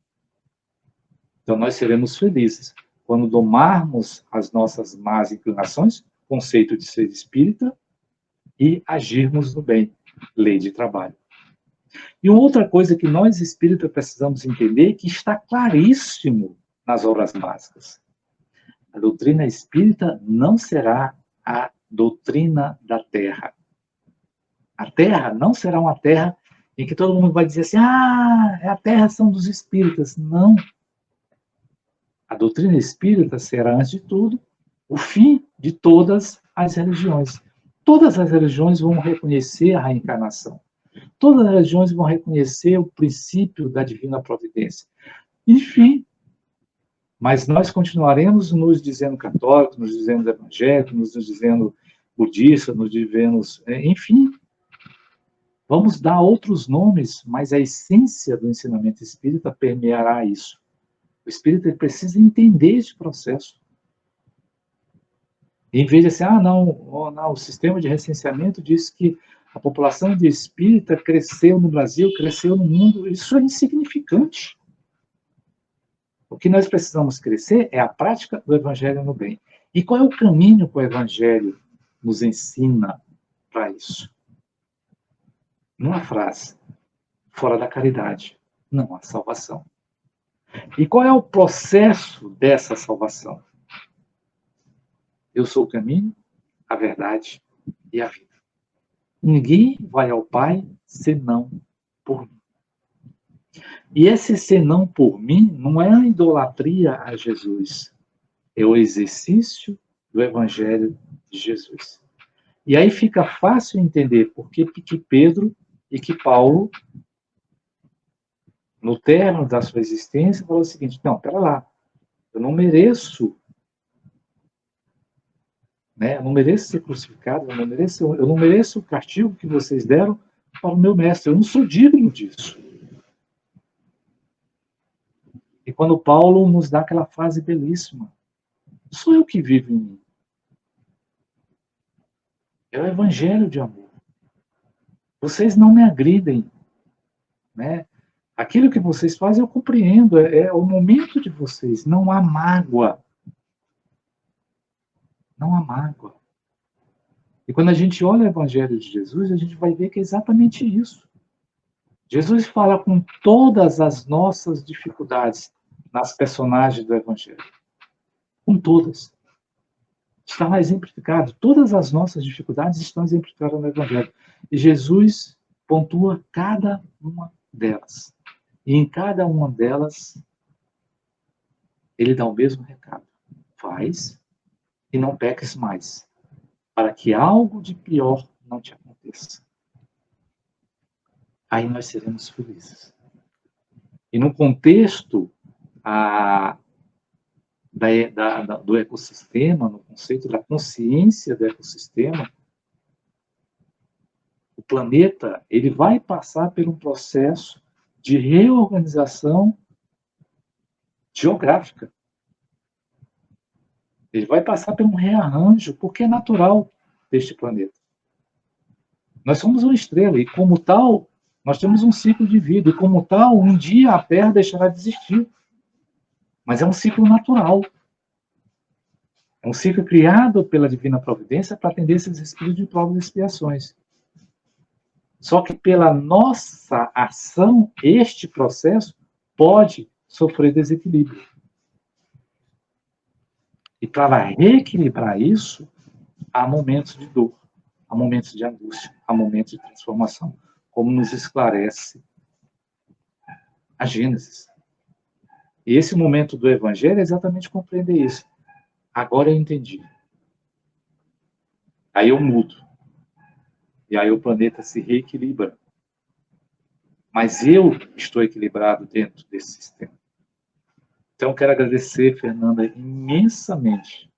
Então, nós seremos felizes quando domarmos as nossas más inclinações, conceito de ser espírita, e agirmos no bem, lei de trabalho. E outra coisa que nós espíritas precisamos entender, que está claríssimo nas obras básicas. A doutrina espírita não será a doutrina da Terra. A Terra não será uma Terra em que todo mundo vai dizer assim, a Terra são dos espíritas. Não. A doutrina espírita será, antes de tudo, o fim de todas as religiões. Todas as religiões vão reconhecer a reencarnação. Todas as religiões vão reconhecer o princípio da divina providência. Enfim, mas nós continuaremos nos dizendo católicos, nos dizendo evangélicos, nos dizendo budistas, nos dizendo, enfim, vamos dar outros nomes, mas a essência do ensinamento espírita permeará isso. O espírita precisa entender esse processo. Em vez de assim, não, o sistema de recenseamento diz que a população de espírita cresceu no Brasil, cresceu no mundo, isso é insignificante. O que nós precisamos crescer é a prática do Evangelho no bem. E qual é o caminho que o Evangelho nos ensina para isso? Numa frase, fora da caridade, não há salvação. E qual é o processo dessa salvação? Eu sou o caminho, a verdade e a vida. Ninguém vai ao Pai senão por mim. E esse senão por mim não é a idolatria a Jesus, é o exercício do Evangelho de Jesus. E aí fica fácil entender por que Pedro e que Paulo, no término da sua existência, falou o seguinte, não, pera lá, eu não mereço, né? Eu não mereço ser crucificado, eu não mereço o castigo que vocês deram para o meu mestre, eu não sou digno disso. E quando Paulo nos dá aquela frase belíssima, sou eu que vivo em mim. É o evangelho de amor. Vocês não me agridem, né? Aquilo que vocês fazem eu compreendo, é o momento de vocês. Não há mágoa. Não há mágoa. E quando a gente olha o evangelho de Jesus, a gente vai ver que é exatamente isso. Jesus fala com todas as nossas dificuldades nas personagens do evangelho. Com todas. Está lá exemplificado. Todas as nossas dificuldades estão exemplificadas no evangelho. E Jesus pontua cada uma delas. E em cada uma delas, ele dá o mesmo recado. Faz e não peques mais, para que algo de pior não te aconteça. Aí nós seremos felizes. E no contexto do ecossistema, no conceito da consciência do ecossistema, o planeta ele vai passar por um processo de reorganização geográfica. Ele vai passar por um rearranjo, porque é natural deste planeta. Nós somos uma estrela, e como tal, nós temos um ciclo de vida, e como tal, um dia a Terra deixará de existir. Mas é um ciclo natural. É um ciclo criado pela Divina Providência para atender esses espíritos de provas e expiações. Só que pela nossa ação, este processo pode sofrer desequilíbrio. E para reequilibrar isso, há momentos de dor, há momentos de angústia, há momentos de transformação, como nos esclarece a Gênesis. E esse momento do Evangelho é exatamente compreender isso. Agora eu entendi. Aí eu mudo. E aí o planeta se reequilibra. Mas eu estou equilibrado dentro desse sistema. Então eu quero agradecer, Fernanda, imensamente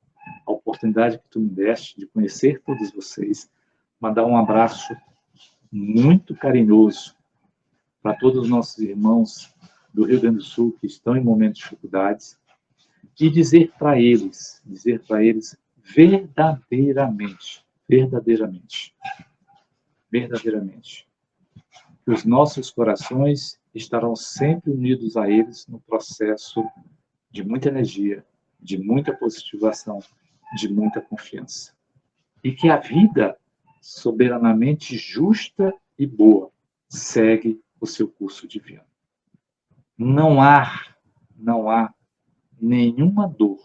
a oportunidade que tu me deste de conhecer todos vocês, mandar um abraço muito carinhoso para todos os nossos irmãos do Rio Grande do Sul que estão em momentos de dificuldades e dizer para eles verdadeiramente, que os nossos corações estarão sempre unidos a eles no processo de muita energia, de muita positivação, de muita confiança. E que a vida soberanamente justa e boa segue o seu curso divino. Não há nenhuma dor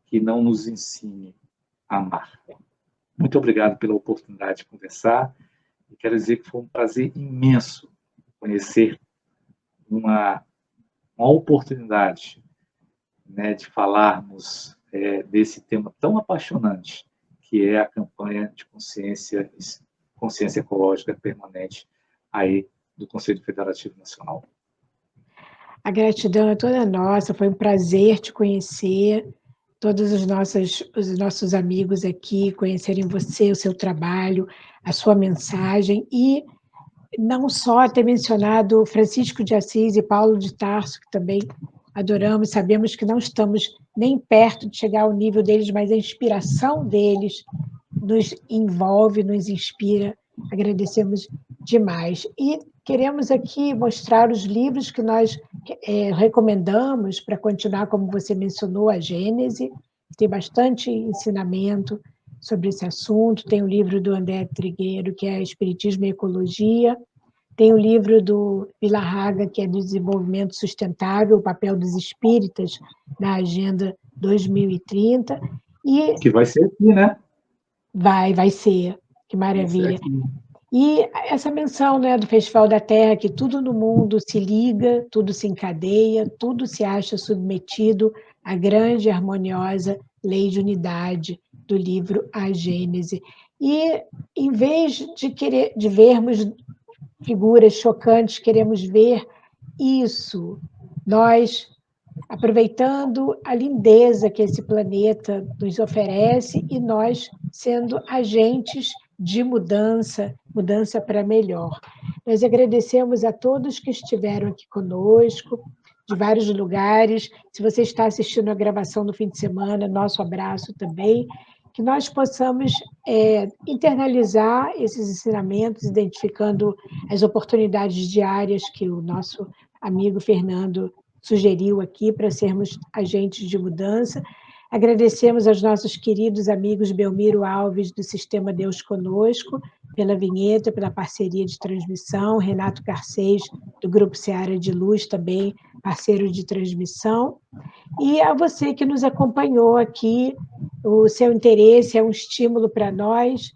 que não nos ensine a amar. Muito obrigado pela oportunidade de conversar. E quero dizer que foi um prazer imenso conhecer uma oportunidade, né, de falarmos desse tema tão apaixonante, que é a campanha de consciência ecológica permanente aí do Conselho Federativo Nacional. A gratidão é toda nossa, foi um prazer te conhecer, todos os nossos amigos aqui, conhecerem você, o seu trabalho, a sua mensagem, e não só ter mencionado Francisco de Assis e Paulo de Tarso, que também adoramos, sabemos que não estamos nem perto de chegar ao nível deles, mas a inspiração deles nos envolve, nos inspira, agradecemos demais. E queremos aqui mostrar os livros que nós recomendamos para continuar, como você mencionou, a Gênese, tem bastante ensinamento sobre esse assunto, tem o livro do André Trigueiro, que é Espiritismo e Ecologia, tem o livro do Vilarraga, que é do Desenvolvimento Sustentável, o papel dos espíritas na Agenda 2030. E que vai ser aqui, né? Vai ser. Que maravilha. E essa menção, né, do Festival da Terra, que tudo no mundo se liga, tudo se encadeia, tudo se acha submetido à grande e harmoniosa lei de unidade do livro A Gênese. E, em vez de vermos figuras chocantes, queremos ver isso. Nós, aproveitando a lindeza que esse planeta nos oferece e nós sendo agentes de mudança para melhor. Nós agradecemos a todos que estiveram aqui conosco, de vários lugares. Se você está assistindo a gravação no fim de semana, nosso abraço também. Que que nós possamos internalizar esses ensinamentos, identificando as oportunidades diárias que o nosso amigo Fernando sugeriu aqui para sermos agentes de mudança. Agradecemos aos nossos queridos amigos Belmiro Alves, do Sistema Deus Conosco, pela vinheta, pela parceria de transmissão, Renato Garcês, do Grupo Seara de Luz, também parceiro de transmissão, e a você que nos acompanhou aqui. O seu interesse é um estímulo para nós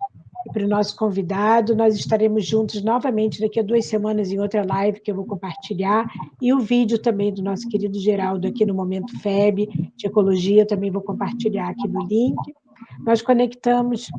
e para o nosso convidado. Nós estaremos juntos novamente daqui a 2 semanas em outra live que eu vou compartilhar, e o vídeo também do nosso querido Geraldo aqui no Momento FEB, de Ecologia, também vou compartilhar aqui no link. Nós conectamos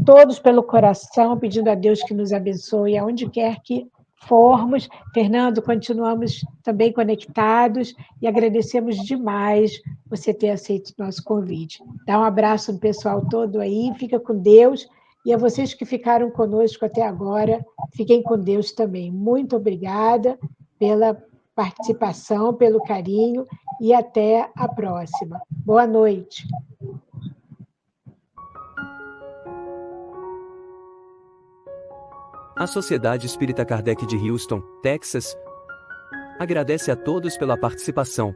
todos pelo coração, pedindo a Deus que nos abençoe aonde quer que formos. Fernando, continuamos também conectados e agradecemos demais você ter aceito o nosso convite. Dá um abraço no pessoal todo aí, fica com Deus, e a vocês que ficaram conosco até agora, fiquem com Deus também. Muito obrigada pela participação, pelo carinho, e até a próxima. Boa noite. A Sociedade Espírita Kardec de Houston, Texas, agradece a todos pela participação.